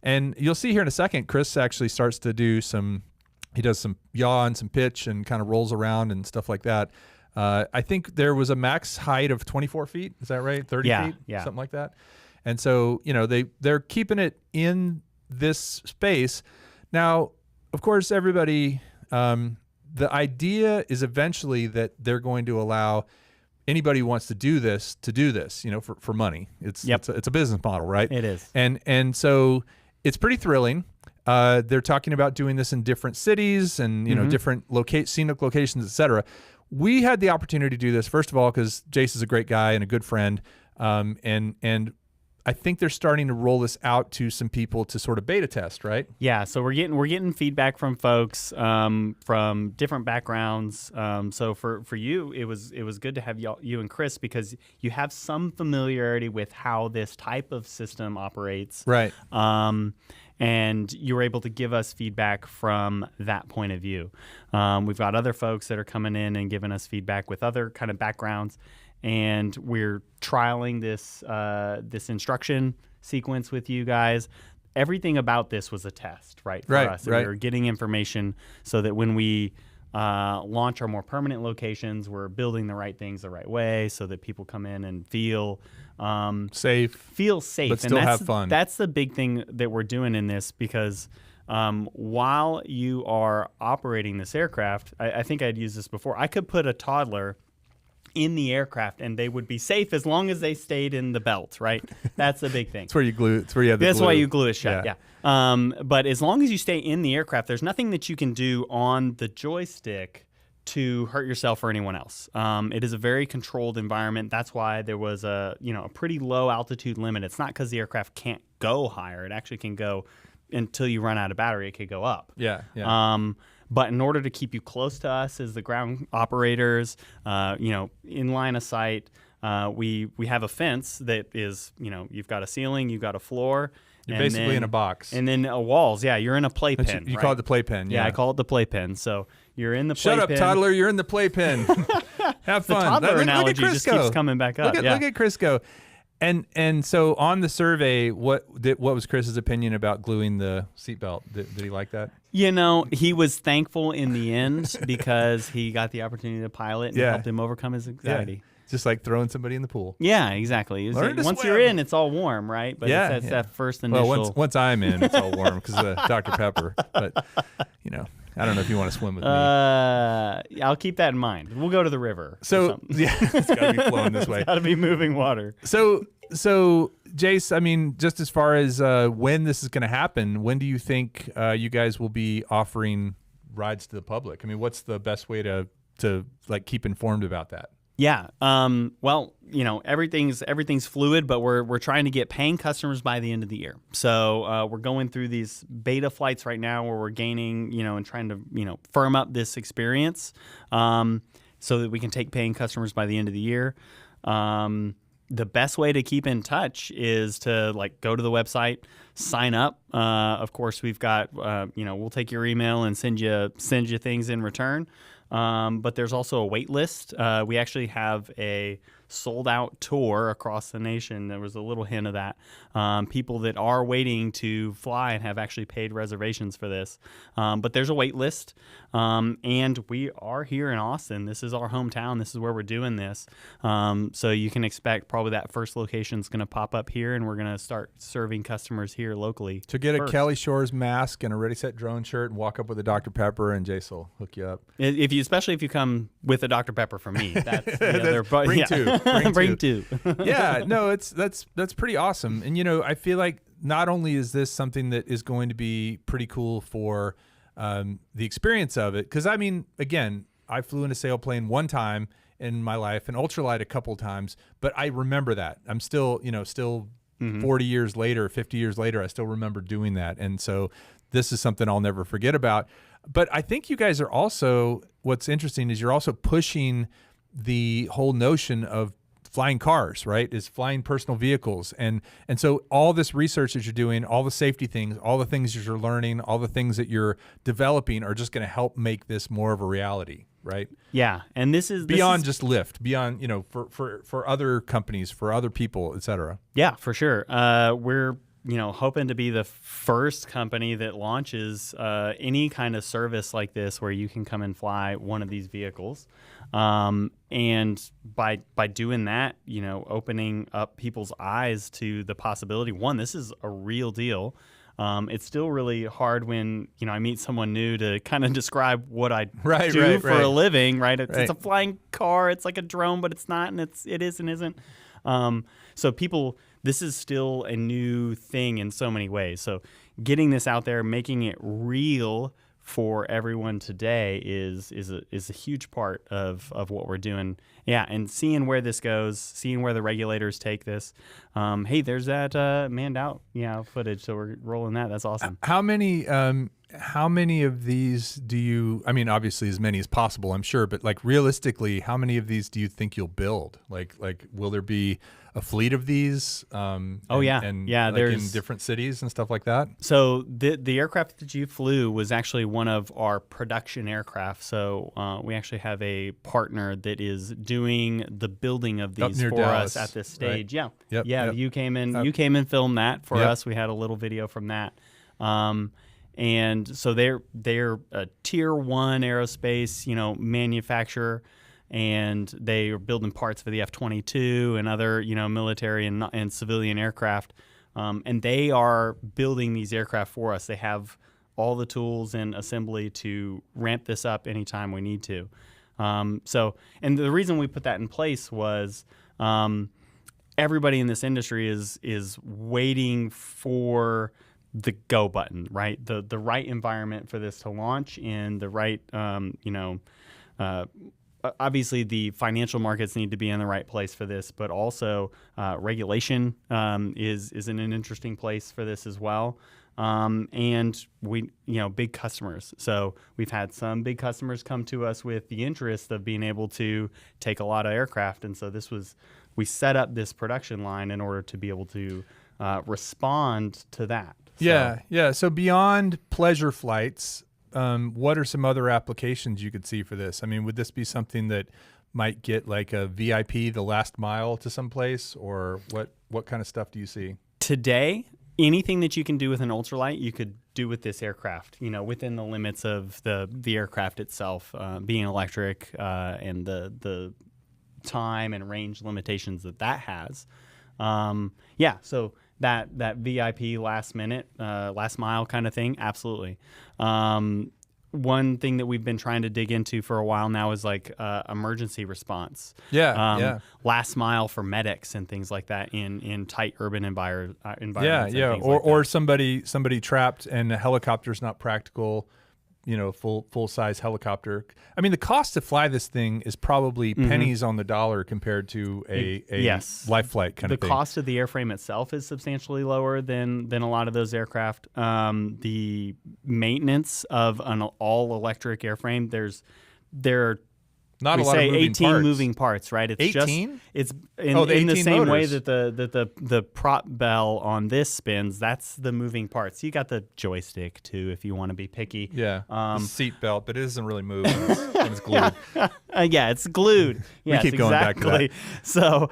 And you'll see here in a second, Chris actually starts to do he does some yaw and some pitch and kind of rolls around and stuff like that. I think there was a max height of 24 feet. Is that right? 30 feet? Yeah. Something like that. And so, they're keeping it in this space. Now, of course, everybody, the idea is eventually that they're going to allow anybody who wants to do this, for money. It's a business model, right? It is. And so it's pretty thrilling. They're talking about doing this in different cities and, different scenic locations, etc. We had the opportunity to do this, first of all, because Jace is a great guy and a good friend. And I think they're starting to roll this out to some people to sort of beta test, right? Yeah, so we're getting feedback from folks from different backgrounds. So for you, it was good to have you and Chris, because you have some familiarity with how this type of system operates, right? And you were able to give us feedback from that point of view. We've got other folks that are coming in and giving us feedback with other kind of backgrounds. And we're trialing this instruction sequence with you guys. Everything about this was a test, right? For us. Right. We were getting information so that when we launch our more permanent locations, we're building the right things the right way, so that people come in and feel safe, but still have fun. That's the big thing that we're doing in this, because while you are operating this aircraft, I think I'd used this before. I could put a toddler in the aircraft and they would be safe as long as they stayed in the belt, right? That's the big thing. That's where you glue. That's where you have the That's glue. why you glue it shut, yeah. But as long as you stay in the aircraft, there's nothing that you can do on the joystick to hurt yourself or anyone else. It is a very controlled environment. That's why there was a pretty low altitude limit. It's not because the aircraft can't go higher. It actually can go until you run out of battery. It could go up. Yeah. But in order to keep you close to us as the ground operators, in line of sight, we have a fence that is, you've got a ceiling, you've got a floor. You're basically in a box. And then walls. Yeah, you're in a playpen. You call it the playpen. Yeah, I call it the playpen. So you're in the Shut playpen. up, toddler. You're in the playpen. Have fun. The toddler analogy look at just keeps coming back up. Look at Chris go. And so on the survey, what was Chris's opinion about gluing the seatbelt? Did he like that? He was thankful in the end because he got the opportunity to pilot and helped him overcome his anxiety. Yeah. Just like throwing somebody in the pool. Yeah, exactly. Once you're in, it's all warm, right? But it's that first initial. Well, once I'm in, it's all warm because of Dr. Pepper. But I don't know if you want to swim with me. I'll keep that in mind. We'll go to the river. So it's got to be flowing this way. It's got to be moving water. So Jace, I mean, just as far as when this is going to happen, when do you think you guys will be offering rides to the public? I mean, what's the best way to like keep informed about that? Yeah. Well, everything's fluid, but we're trying to get paying customers by the end of the year. So we're going through these beta flights right now where we're gaining, and trying to, firm up this experience so that we can take paying customers by the end of the year. The best way to keep in touch is to go to the website, sign up. Of course, we've got, we'll take your email and send you things in return. But there's also a wait list. We actually have a sold-out tour across the nation. There was a little hint of that. People that are waiting to fly and have actually paid reservations for this. But there's a wait list. And we are here in Austin. This is our hometown. This is where we're doing this. So you can expect probably that first location is going to pop up here, and we're going to start serving customers here locally. To get a Kelly Shores mask and a Ready Set Drone shirt and walk up with a Dr. Pepper, and Jace will hook you up. Especially if you come with a Dr. Pepper from me. That's, bring two. Bring two. Yeah, no, that's pretty awesome. And I feel like not only is this something that is going to be pretty cool for the experience of it, because I mean, again, I flew in a sailplane one time in my life and ultralight a couple times, but I remember that. I'm still 40 years later, 50 years later, I still remember doing that. And so this is something I'll never forget about. But I think you guys are also, what's interesting is you're also pushing the whole notion of flying cars, right? Is flying personal vehicles. And so all this research that you're doing, all the safety things, all the things that you're learning, all the things that you're developing are just going to help make this more of a reality, right? Yeah. And this is beyond just Lyft, beyond, for other companies, for other people, et cetera. Yeah, for sure. We're hoping to be the first company that launches any kind of service like this where you can come and fly one of these vehicles. And by doing that, opening up people's eyes to the possibility, one, this is a real deal. It's still really hard when, I meet someone new to kind of describe what I do for a living, right? It's a flying car. It's like a drone, but it's not, and it is and isn't. So people, this is still a new thing in so many ways. So getting this out there, making it real for everyone today is a huge part of what we're doing. Yeah, and seeing where this goes, seeing where the regulators take this. Hey, there's that manned out footage, so we're rolling that. That's awesome. How many of these do you, I mean, obviously as many as possible, I'm sure, but realistically, how many of these do you think you'll build? Like will there be a fleet of these? There's in different cities and stuff like that. So the aircraft that you flew was actually one of our production aircraft. So we actually have a partner that is doing the building of these for Dallas, us at this stage. Right? Yeah, Yep. You came and filmed that for us. We had a little video from that. And so they're a tier 1 aerospace, manufacturer, and they are building parts for the F-22 and other, military and civilian aircraft. And they are building these aircraft for us. They have all the tools and assembly to ramp this up anytime we need to. And the reason we put that in place was everybody in this industry is waiting for the go button, right? The right environment for this to launch in the right, obviously the financial markets need to be in the right place for this, but also regulation is in an interesting place for this as well. And we, big customers. So we've had some big customers come to us with the interest of being able to take a lot of aircraft. And so we set up this production line in order to be able to respond to that. Yeah. So beyond pleasure flights, what are some other applications you could see for this? I mean, would this be something that might get like a VIP, the last mile to some place, or what kind of stuff do you see? Today, anything that you can do with an ultralight, you could do with this aircraft, within the limits of the aircraft itself, being electric, and the time and range limitations that has. So that VIP last minute, last mile kind of thing, absolutely. One thing that we've been trying to dig into for a while now is like emergency response. Last mile for medics and things like that in tight urban environments. Or somebody trapped and the helicopter's not practical. Full size helicopter. I mean, the cost to fly this thing is probably pennies on the dollar compared to a life flight kind of thing. The cost of the airframe itself is substantially lower than a lot of those aircraft. The maintenance of an all electric airframe, there are not a lot of moving 18 parts. moving parts, right? It's 18? It's in the same way motors. that the prop bell on this spins. That's the moving parts. You got the joystick too, if you want to be picky. The seat belt, but it doesn't really move when it's glued. It's glued. Yes, we keep going back to that. So,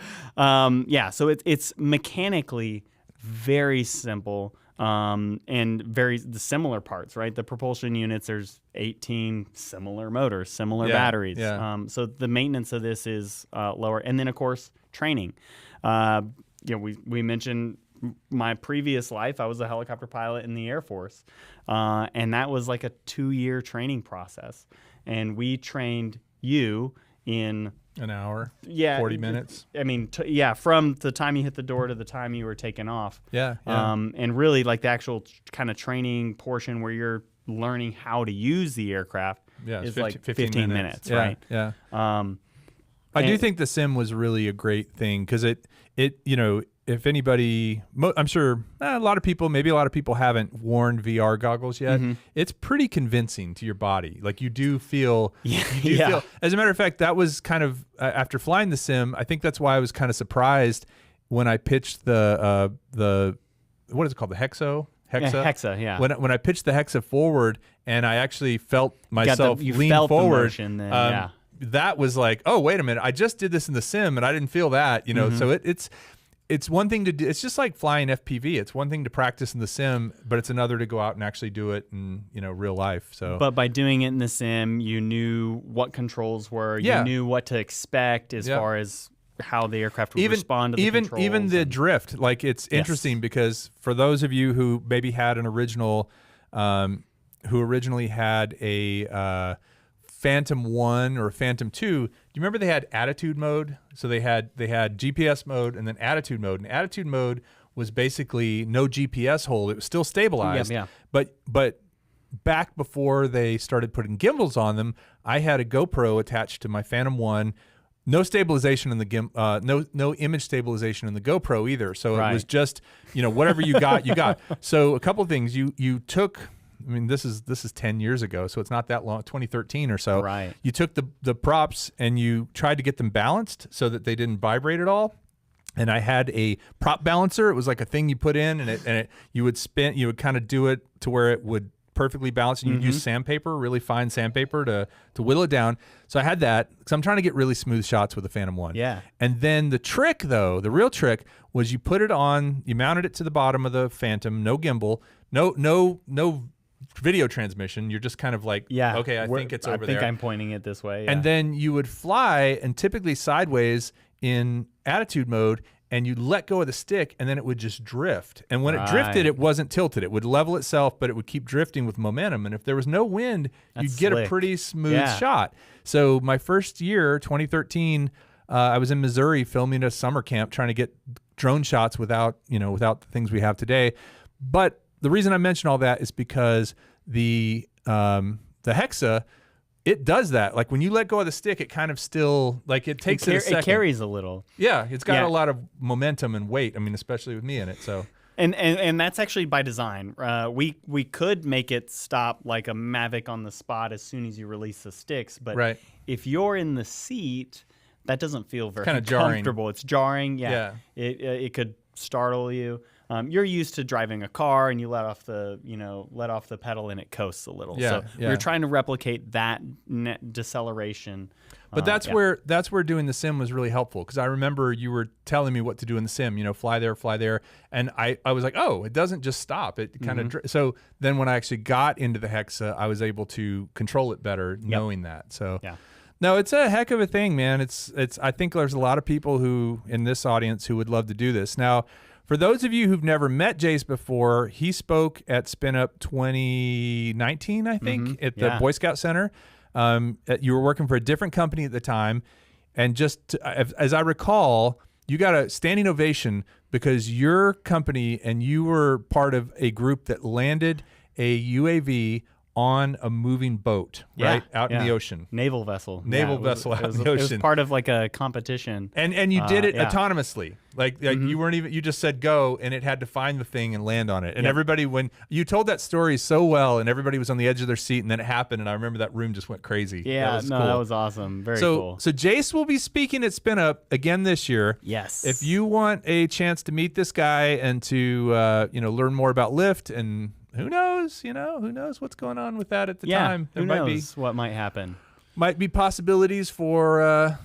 so it's mechanically very simple. And very similar parts, right? The propulsion units, there's 18 similar motors, similar batteries. So the maintenance of this is lower. And then, of course, training. We mentioned my previous life. I was a helicopter pilot in the Air Force. And that was like a 2-year training process. And we trained you in an hour, 40 minutes. I mean, from the time you hit the door to the time you were taken off. And really, like the actual kind of training portion where you're learning how to use the aircraft is 15 minutes, right? I do think the sim was really a great thing because it if anybody, I'm sure maybe a lot of people haven't worn VR goggles yet. It's pretty convincing to your body. Like you do feel, feel. As a matter of fact, that was kind of after flying the sim. I think that's why I was kind of surprised when I pitched the what is it called, the Hexa. When I pitched the Hexa forward and I actually felt myself lean forward. That was like, oh wait a minute, I just did this in the sim and I didn't feel that. So it's one thing to do. It's just like flying FPV. It's one thing to practice in the sim, but it's another to go out and actually do it in real life. So, but by doing it in the sim, you knew what controls were. You knew what to expect as far as how the aircraft would respond to the controls. Even the drift. Like it's interesting because for those of you who maybe had an original, who originally had a Phantom 1 or Phantom 2, do you remember they had attitude mode? So they had GPS mode and then attitude mode. And attitude mode was basically no GPS hold. It was still stabilized. But back before they started putting gimbals on them, I had a GoPro attached to my Phantom 1. No stabilization in the no image stabilization in the GoPro either. So it was just, whatever you got, you got. So a couple of things. You took, I mean, this is 10 years ago, so it's not that long, 2013 or so. Right. You took the props and you tried to get them balanced so that they didn't vibrate at all. And I had a prop balancer. It was like a thing you put in, and you would spin. You would kind of do it to where it would perfectly balance. And you'd use sandpaper, really fine sandpaper, to whittle it down. So I had that because I'm trying to get really smooth shots with the Phantom 1. Yeah. And then the trick, though, the real trick was you put it on. You mounted it to the bottom of the Phantom. No gimbal. No video transmission. You're just kind of like, okay, I think it's over there. I think I'm pointing it this way. And then you would fly, and typically sideways in attitude mode, and you let go of the stick, and then it would just drift. And when it drifted, it wasn't tilted. It would level itself, but it would keep drifting with momentum. And if there was no wind, you'd get a pretty smooth shot. So my first year, 2013, I was in Missouri filming a summer camp, trying to get drone shots without the things we have today. But the reason I mention all that is because the Hexa, it does that. Like when you let go of the stick, it kind of still, like it takes it a second. It carries a little. Yeah, it's got a lot of momentum and weight. I mean, especially with me in it. So. And that's actually by design. We could make it stop like a Mavic on the spot as soon as you release the sticks. But if you're in the seat, that doesn't feel very comfortable. It's jarring. Yeah. It could startle you. You're used to driving a car and you let off the pedal and it coasts a little. So we're trying to replicate that deceleration. But that's where doing the sim was really helpful, because I remember you were telling me what to do in the sim. Fly there, and I was like, oh, it doesn't just stop. It kind of so then when I actually got into the Hexa, I was able to control it better, knowing that. So no, it's a heck of a thing, man. It's I think there's a lot of people who in this audience who would love to do this. Now, for those of you who've never met Jace before, he spoke at Spin Up 2019, I think, at the Boy Scout Center. You were working for a different company at the time, and as I recall, you got a standing ovation because your company and you were part of a group that landed a UAV on a moving boat, right? Out in the ocean. Naval vessel. Vessel out in the ocean. It was part of like a competition. And you did it autonomously. Like you weren't even, you just said go, and it had to find the thing and land on it. And everybody, when you told that story so well, and everybody was on the edge of their seat, and then it happened, and I remember that room just went crazy. Yeah, that was awesome. Very cool. So Jace will be speaking at Spin Up again this year. Yes. If you want a chance to meet this guy and to learn more about Lyft, and who knows what's going on with that at the time. Who knows what might happen. Might be possibilities for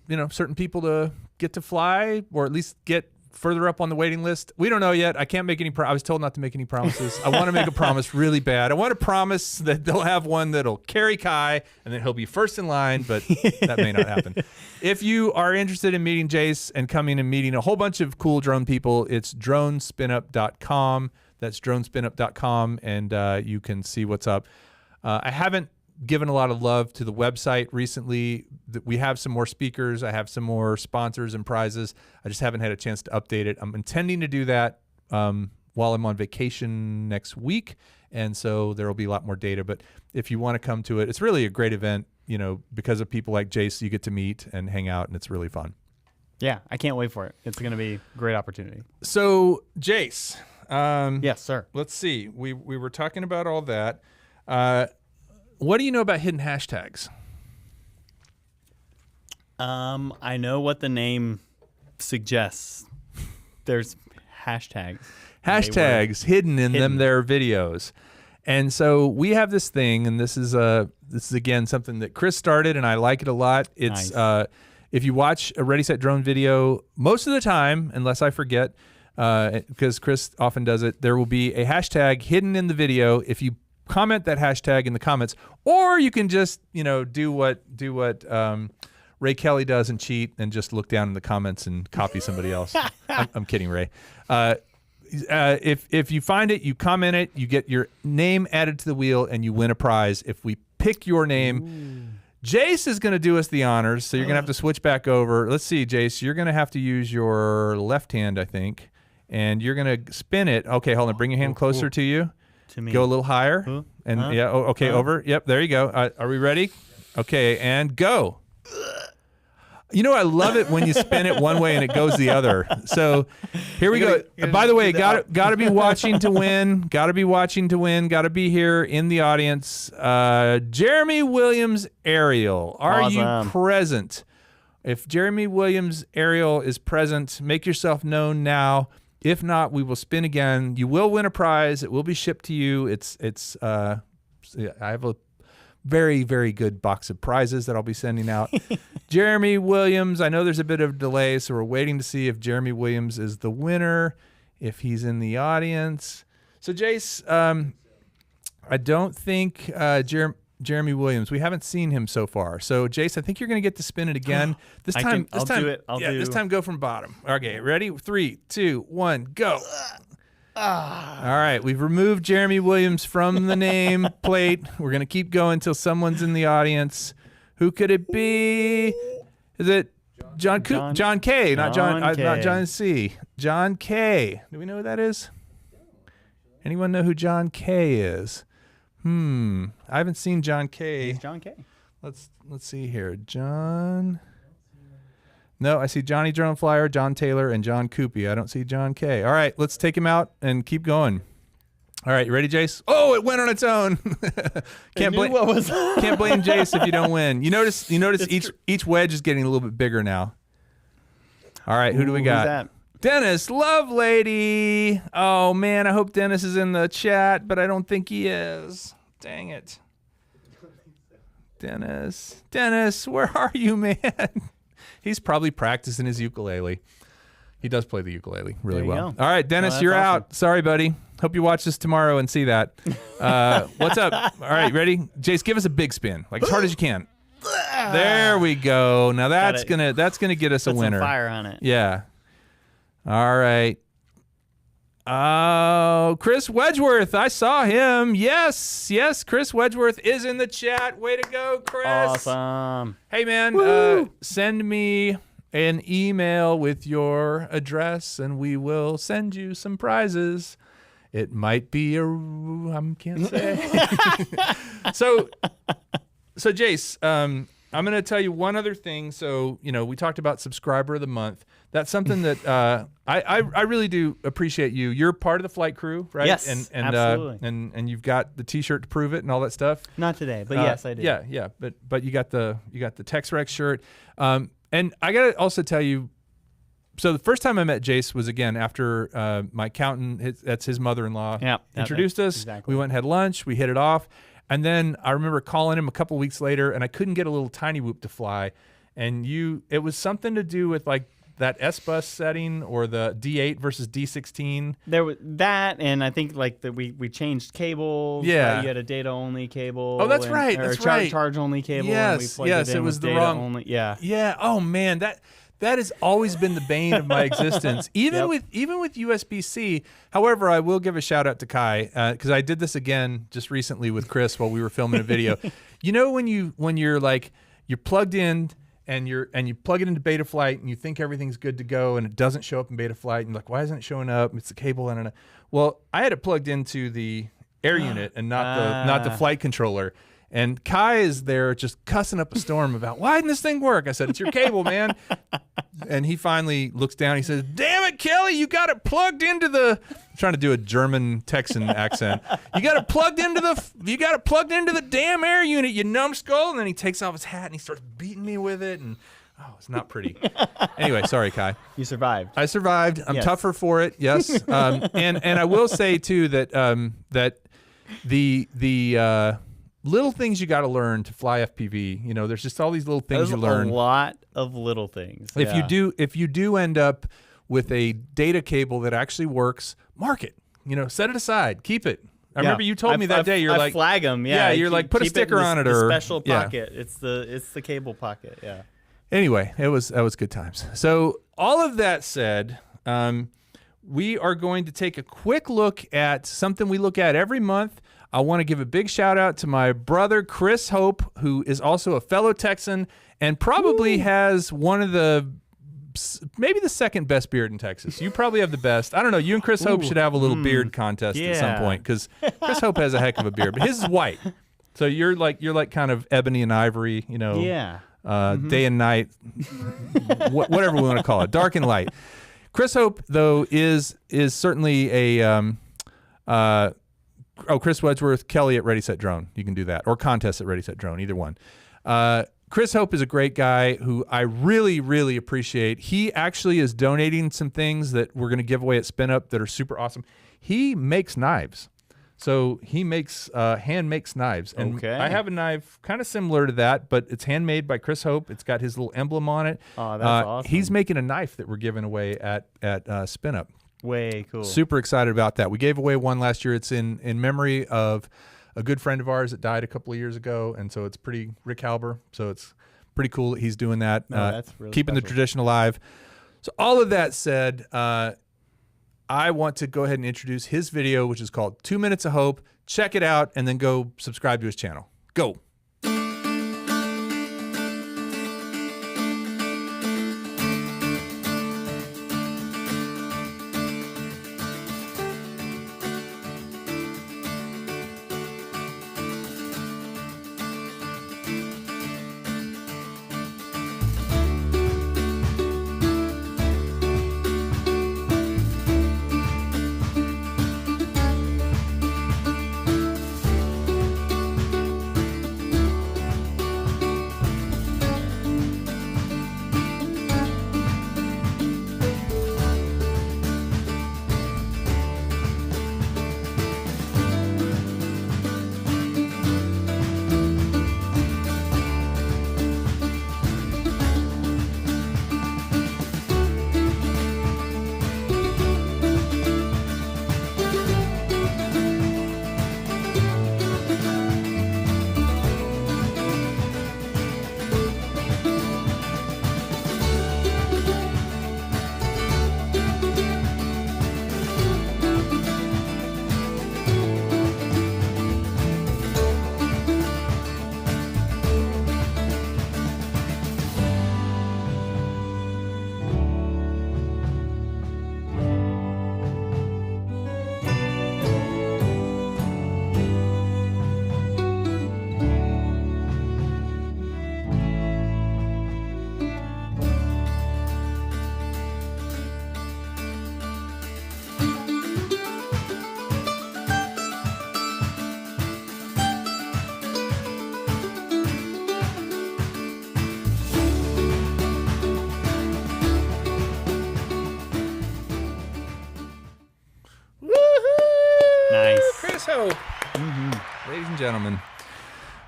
certain people to get to fly, or at least get further up on the waiting list. We don't know yet. I can't make any I was told not to make any promises. I want to make a promise really bad. I want to promise that they'll have one that'll carry Kai, and then he'll be first in line, but that may not happen. If you are interested in meeting Jace and coming and meeting a whole bunch of cool drone people, it's dronespinup.com. That's dronespinup.com, and you can see what's up. I haven't given a lot of love to the website recently. We have some more speakers. I have some more sponsors and prizes. I just haven't had a chance to update it. I'm intending to do that while I'm on vacation next week, and so there will be a lot more data. But if you want to come to it, it's really a great event. Because of people like Jace, you get to meet and hang out, and it's really fun. Yeah, I can't wait for it. It's going to be a great opportunity. So, Jace. Yes, sir. Let's see. We were talking about all that. What do you know about hidden hashtags? I know what the name suggests. There's hashtags. Hashtags hidden in them their videos. And so we have this thing, and this is again something that Chris started, and I like it a lot. It's nice. If you watch a Ready Set Drone video, most of the time, unless I forget, because Chris often does it, there will be a hashtag hidden in the video. If you comment that hashtag in the comments, or you can just do what Ray Kelly does and cheat and just look down in the comments and copy somebody else. I'm kidding, Ray. If you find it, you comment it, you get your name added to the wheel, and you win a prize. If we pick your name, Jace is going to do us the honors, so you're going to have to switch back over. Let's see, Jace, you're going to have to use your left hand, I think. And you're going to spin it. Okay, hold on. Bring your hand closer to you. To me. Go a little higher. And over. Yep, there you go. Are we ready? Okay, and go. I love it when you spin it one way and it goes the other. So here we go. By the way, got to be watching to win. Got to be watching to win. Got to be here in the audience. Jeremy Williams Ariel, are you present? If Jeremy Williams Ariel is present, make yourself known now. If not, we will spin again. You will win a prize. It will be shipped to you. I have a very, very good box of prizes that I'll be sending out. Jeremy Williams, I know there's a bit of delay, so we're waiting to see if Jeremy Williams is the winner, if he's in the audience. So, Jace, I don't think Jeremy Williams. We haven't seen him so far. So, Jace, I think you're going to get to spin it again. This time, I'll do it. This time, go from bottom. Okay, ready? 3, 2, 1, go. All right, we've removed Jeremy Williams from the name plate. We're going to keep going until someone's in the audience. Who could it be? Is it John K? Not John C. John K. Do we know who that is? Anyone know who John K is? I haven't seen John K. Who's John K? Let's see here. John. No, I see Johnny Drone Flyer, John Taylor, and John Coopy. I don't see John K. All right, let's take him out and keep going. All right, you ready, Jace? Oh, it went on its own. Can't blame Jace if you don't win. You notice each wedge is getting a little bit bigger now. All right, who do we got? Who's that? Dennis Lovelady. Oh man, I hope Dennis is in the chat, but I don't think he is. Dang it. Dennis, where are you, man? He's probably practicing his ukulele. He does play the ukulele really well. Go. All right, Dennis, you're awesome. out. Sorry, buddy. Hope you watch this tomorrow and see that. What's up? All right, ready? Jace, give us a big spin, like as hard as you can. There we go. Now that's gonna get us a winner. Some fire on it. Yeah. All right. Oh, Chris Wedgeworth. I saw him. Yes, Chris Wedgeworth is in the chat. Way to go, Chris. Awesome. Hey, man, send me an email with your address, and we will send you some prizes. It might be I can't say. So Jace, I'm going to tell you one other thing. So, we talked about subscriber of the month. That's something that I really do appreciate you. You're part of the flight crew, right? Yes, and absolutely. And you've got the T-shirt to prove it and all that stuff. Not today, but yes, I do. Yeah. But you got the Tex Rex shirt. And I got to also tell you, so the first time I met Jace was, again, after my accountant, that's his mother-in-law, introduced us. Exactly. We went and had lunch. We hit it off. And then I remember calling him a couple weeks later, and I couldn't get a little tiny whoop to fly. And it was something to do with like that S-Bus setting or the D8 versus D16. There was that, and I think like we changed cables. Yeah. You had a data-only cable. Oh, that's right. Or that's right. Charge-only cable. Yes, and we plugged it in it was with the data wrong. Only. Yeah. Yeah. Oh man, that has always been the bane of my existence. Even with USB-C. However, I will give a shout out to Kai because I did this again just recently with Chris while we were filming a video. when you're plugged in and you plug it into Betaflight and you think everything's good to go and it doesn't show up in Betaflight and you're like, why isn't it showing up? It's the cable. I don't know. Well, I had it plugged into the air unit and not the flight controller. And Kai is there just cussing up a storm about, why didn't this thing work? I said, it's your cable, man. And he finally looks down. He says, damn it, Kelly, you got it plugged into the, I'm trying to do a German Texan accent. You got it plugged into the damn air unit, you numbskull. And then he takes off his hat and he starts beating me with it. And it's not pretty. Anyway, sorry, Kai. You survived. I survived. I'm tougher for it. Yes. And I will say too that the little things you got to learn to fly FPV. There's just all these little things you learn. A lot of little things. If you do end up with a data cable that actually works, mark it. Set it aside. Keep it. I remember you told me that day. You're like, flag them. Yeah. You're like, put a sticker on it or special pocket. It's the cable pocket. Yeah. Anyway, that was good times. So all of that said, we are going to take a quick look at something we look at every month. I want to give a big shout out to my brother, Chris Hope, who is also a fellow Texan and probably has one of maybe the second best beard in Texas. You probably have the best. I don't know. You and Chris Hope should have a little beard contest at some point because Chris Hope has a heck of a beard, but his is white. So you're like kind of ebony and ivory, Yeah. Day and night, whatever we want to call it, dark and light. Chris Hope, though, is certainly a Chris Wedgeworth, Kelly at Ready Set Drone. You can do that, or contest at Ready Set Drone, either one. Chris Hope is a great guy who I really, really appreciate. He actually is donating some things that we're going to give away at Spin Up that are super awesome. He makes knives. So he makes hand makes knives, and I have a knife kind of similar to that, but it's handmade by Chris Hope. It's got his little emblem on it. Oh, that's awesome! He's making a knife that we're giving away at Spin Up. Way cool! Super excited about that. We gave away one last year. It's in memory of a good friend of ours that died a couple of years ago, and so it's pretty Rick Halber. So it's pretty cool that he's doing that, that's really keeping the special. tradition alive. So all of that said, I want to go ahead and introduce his video, which is called 2 Minutes of Hope. Check it out, and then go subscribe to his channel. Go. Nice. Chris Hope. Ladies and gentlemen.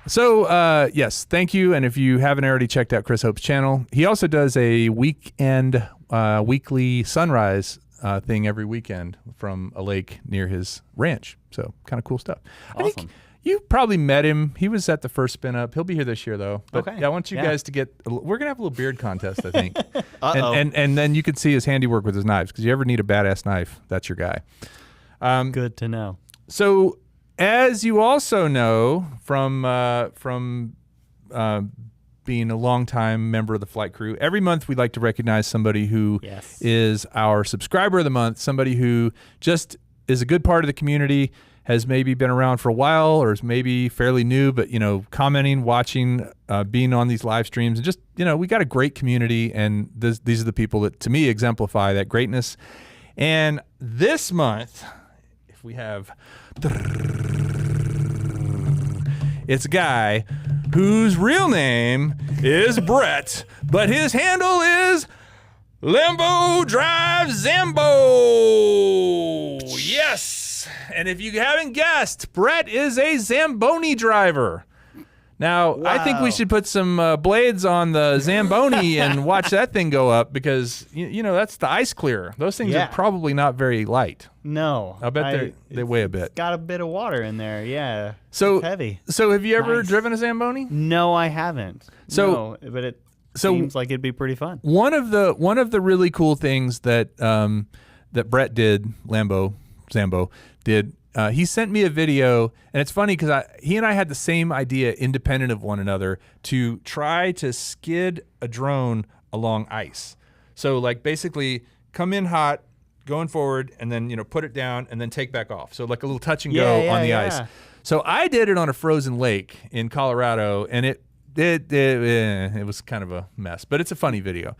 So, yes, thank you. And if you haven't already checked out Chris Hope's channel, he also does a weekly sunrise thing every weekend from a lake near his ranch. So, kind of cool stuff. I think Awesome. you probably met him. He was at the first spin up. He'll be here this year, though. But Okay. yeah, I want you Yeah. guys to get. We're gonna have a little beard contest, I think. Uh-oh. and then you can see his handiwork with his knives, because you ever need a badass knife, that's your guy. Good to know. So, as you also know from being a longtime member of the flight crew, every month we like to recognize somebody who Yes. is our subscriber of the month, somebody who just is a good part of the community, has maybe been around for a while, or is maybe fairly new, but, you know, commenting, watching, being on these live streams, and just, you know, we got a great community, and these are the people that, to me, exemplify that greatness. And this month, if we have, it's a guy whose real name is Brett, but his handle is Limbo Drive Zambo. Yes. And if you haven't guessed, Brett is a Zamboni driver. Now, I think we Wow. should put some blades on the Zamboni and watch that thing go up, because, you know, that's the ice clearer. Those things Yeah. are probably not very light. No. I bet they weigh a bit. It's got a bit of water in there. Yeah. So It's heavy. So have you ever Nice. driven a Zamboni? No, I haven't. So- No, but it so- seems like it'd be pretty fun. One of the really cool things that that Brett did, Zambo did, he sent me a video, and it's funny because he and I had the same idea, independent of one another, to try to skid a drone along ice. So, like, basically come in hot, going forward, and then, you know, put it down and then take back off. So like a little touch and go on the ice. So I did it on a frozen lake in Colorado, and it was kind of a mess, but it's a funny video.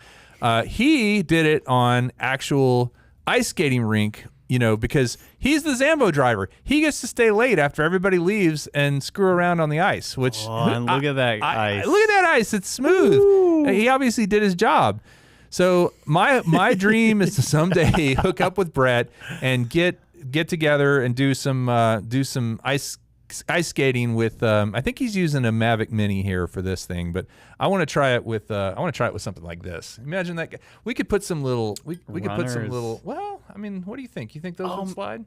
He did it on actual ice skating rink, you know, because he's the Zambo driver. He gets to stay late after everybody leaves and screw around on the ice, which And look at that ice. look at that ice. It's smooth. He obviously did his job. So my dream is to someday hook up with Brett and get together and do some ice skating with. I think he's using a Mavic Mini here for this thing, but I want to try it with something like this. Imagine that. We could put some little. We could put some Runners. little. Well, I mean, what do you think? You think those would slide?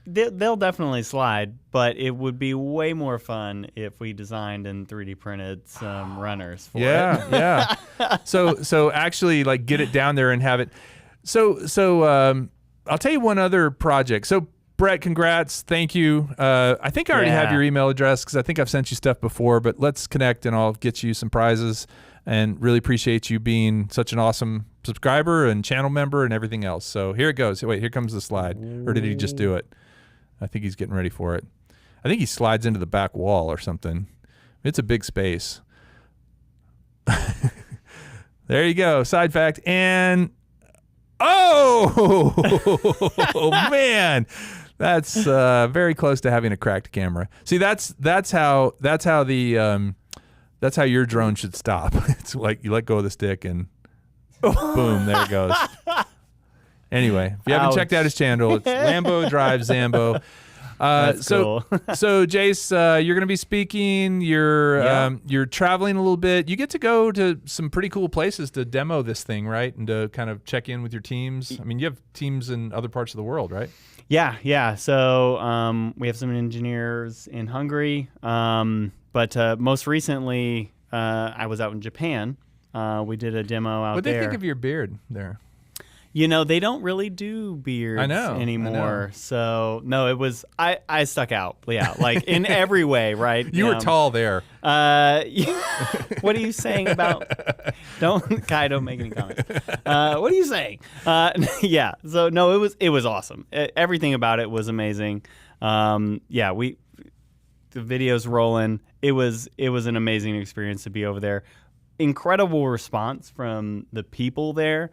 they'll definitely slide, but it would be way more fun if we designed and 3D printed some runners for it. Yeah. So actually, like, get it down there and have it. So I'll tell you one other project. So Brett, congrats. Thank you. I think I already have your email address because I think I've sent you stuff before, but let's connect and I'll get you some prizes, and really appreciate you being such an awesome subscriber and channel member and everything else. So here it goes. Wait, here comes the slide. Or did he just do it? I think he's getting ready for it. I think he slides into the back wall or something. It's a big space. There you go. Side fact. And oh man, that's very close to having a cracked camera. See, that's how your drone should stop. It's like you let go of the stick and boom, there it goes. Anyway, if you haven't checked out his channel, it's Lambo Drive Zambo. That's cool. So Jace, you're going to be speaking. You're traveling a little bit. You get to go to some pretty cool places to demo this thing, right? And to kind of check in with your teams. I mean, you have teams in other parts of the world, right? Yeah. So we have some engineers in Hungary, but most recently I was out in Japan. We did a demo out there. What did they think of your beard there? You know, they don't really do beards anymore. So no, it was I stuck out. Yeah, like in every way, right? You were tall there. What are you saying about? Don't make any comments. What are you saying? Yeah. So no, it was awesome. Everything about it was amazing. The video's rolling. It was an amazing experience to be over there. Incredible response from the people there.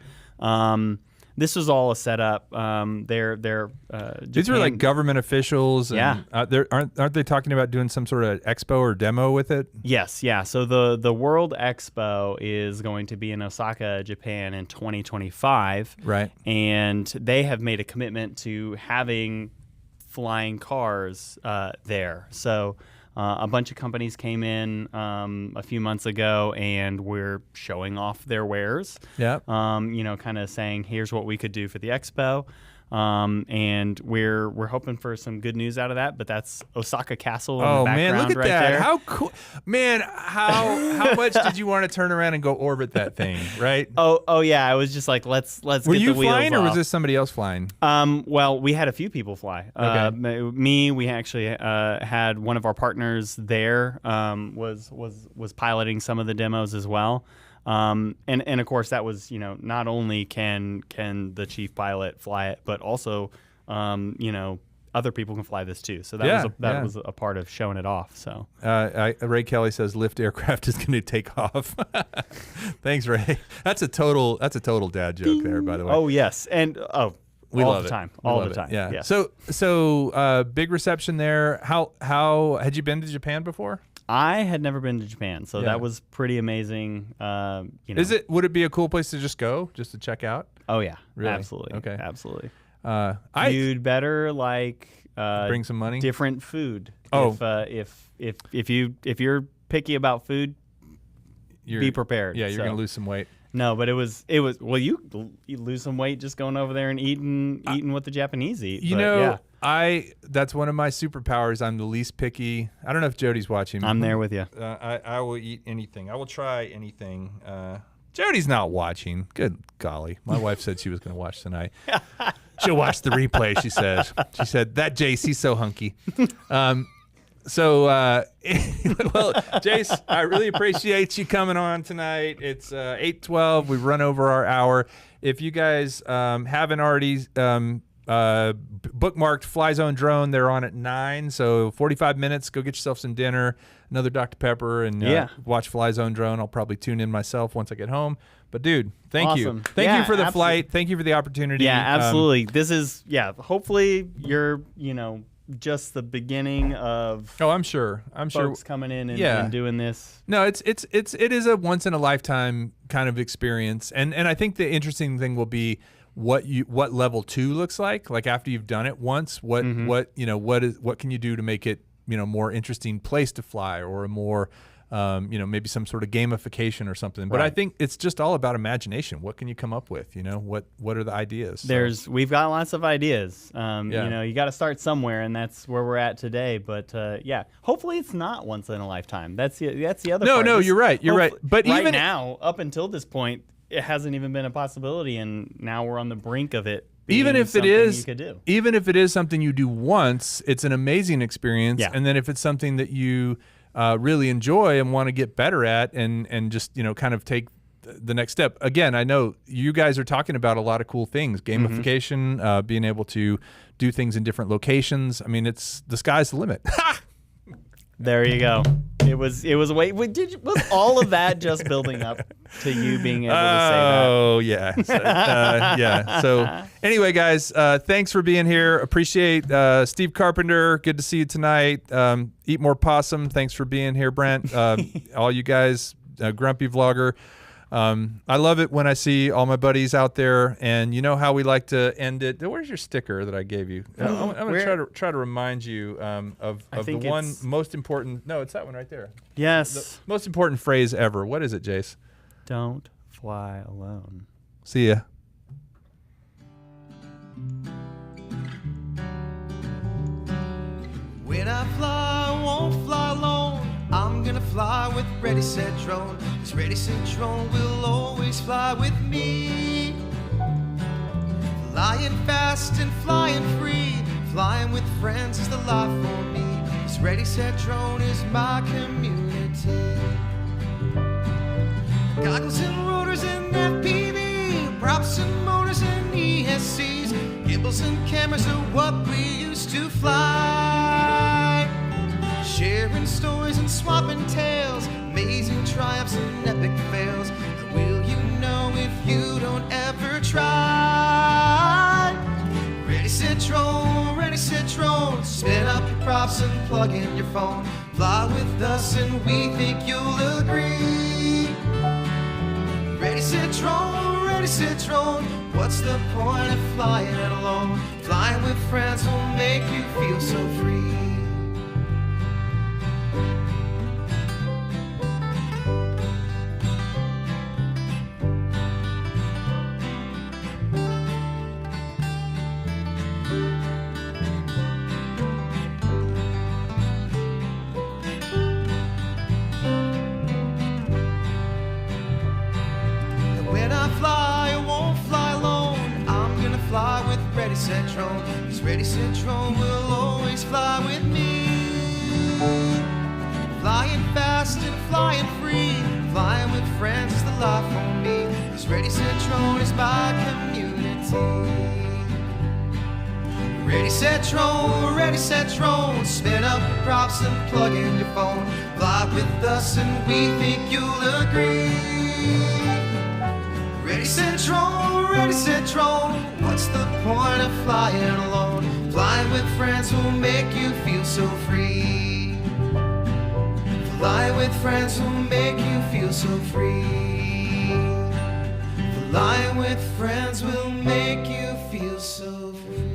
This was all a setup. These were like government officials. And, yeah. Aren't they talking about doing some sort of expo or demo with it? Yes. Yeah. So the World Expo is going to be in Osaka, Japan in 2025. Right. And they have made a commitment to having flying cars there. So a bunch of companies came in a few months ago, and we're showing off their wares. Yeah. Kind of saying, here's what we could do for the expo. And we're hoping for some good news out of that, but that's Osaka Castle in the background. Man, look at right that. there. How cool. Man, how much did you want to turn around and go orbit that thing, right? Oh yeah, I was just like, let's get the wheels off. Were you flying, or was this somebody else flying? Well, we had a few people fly. Okay. We actually had one of our partners there, was piloting some of the demos as well. And of course that was, not only can the chief pilot fly it, but also, other people can fly this too. So that was a part of showing it off. So Ray Kelly says lift aircraft is going to take off. Thanks, Ray. That's a total dad joke there, by the way. Oh yes, and we all love the time, We all love the time. Yeah. Yes. So big reception there. How had you been to Japan before? I had never been to Japan, so that was pretty amazing. Would it be a cool place to just go, just to check out? Oh yeah, really? Absolutely. Okay, absolutely. You'd better bring some money. Different food. Oh, if you're picky about food, be prepared. Yeah, you're gonna lose some weight. No, but it was. Well, you lose some weight just going over there and eating what the Japanese eat. That's one of my superpowers. I'm the least picky. I don't know if Jody's watching. I'm there with you. I will eat anything. I will try anything. Jody's not watching. Good golly. My wife said she was going to watch tonight. She'll watch the replay, she says. She said, that Jace, he's so hunky. Well, Jace, I really appreciate you coming on tonight. It's 8:12. We've run over our hour. If you guys haven't already bookmarked Fly Zone Drone, they're on at 9, so 45 minutes. Go get yourself some dinner, another Dr. Pepper, and watch Fly Zone Drone. I'll probably tune in myself once I get home. But dude, thank you. Thank you for the flight. Thank you for the opportunity. Yeah, absolutely. This is hopefully you're just the beginning of I'm sure folks coming in and doing this. No, it is a once in a lifetime kind of experience, and I think the interesting thing will be what level 2 looks like after you've done it once. What can you do to make it more interesting place to fly, or a more maybe some sort of gamification or something. But I think it's just all about imagination. What can you come up with? What are the ideas? We've got lots of ideas. You got to start somewhere, and that's where we're at today. But hopefully it's not once in a lifetime. That's the other part. No, you're right. You're right. But right even now, up until this point, it hasn't even been a possibility, and now we're on the brink of it. Even if it is something you do once, it's an amazing experience. Yeah. And then if it's something that you really enjoy and want to get better at, and just kind of take the next step. Again, I know you guys are talking about a lot of cool things: gamification, being able to do things in different locations. I mean, the sky's the limit. There you go. It was was all of that just building up to you being able to say that? Oh yeah, yeah. So anyway, guys, thanks for being here. Appreciate Steve Carpenter. Good to see you tonight. Eat more possum. Thanks for being here, Brent. All you guys, Grumpy Vlogger. I love it when I see all my buddies out there, and you know how we like to end it. Where's your sticker that I gave you? I'm going to try to remind you of the one most important. No, it's that one right there. Yes. The most important phrase ever. What is it, Jace? Don't fly alone. See ya. When I fly, I won't fly alone. I'm gonna fly with Ready, Set, Drone. 'Cause Ready, Set, Drone will always fly with me. Flying fast and flying free. Flying with friends is the life for me. 'Cause Ready, Set, Drone is my community. Goggles and rotors and FPV. Props and motors and ESCs. Gimbals and cameras are what we used to fly. Sharing stories and swapping tales, amazing triumphs and epic fails. And will you know if you don't ever try? Ready, set, drone, ready, set, drone. Spin up your props and plug in your phone. Fly with us and we think you'll agree. Ready, set, drone, ready, set, drone. What's the point of flying alone? Flying with friends will make you feel so free. Ready, set, drone. 'Cause Ready, set, drone will always fly with me. Flying fast and flying free. Flying with friends is the life for me. 'Cause Ready, set, drone is my community. Ready, set, drone, ready, set, drone. Spin up your props and plug in your phone. Fly with us and we think you'll agree. Ready, set, drone, ready, set, drone. What's the point of flying alone? Flying with friends will make you feel so free. Flying with friends will make you feel so free. Flying with friends will make you feel so free.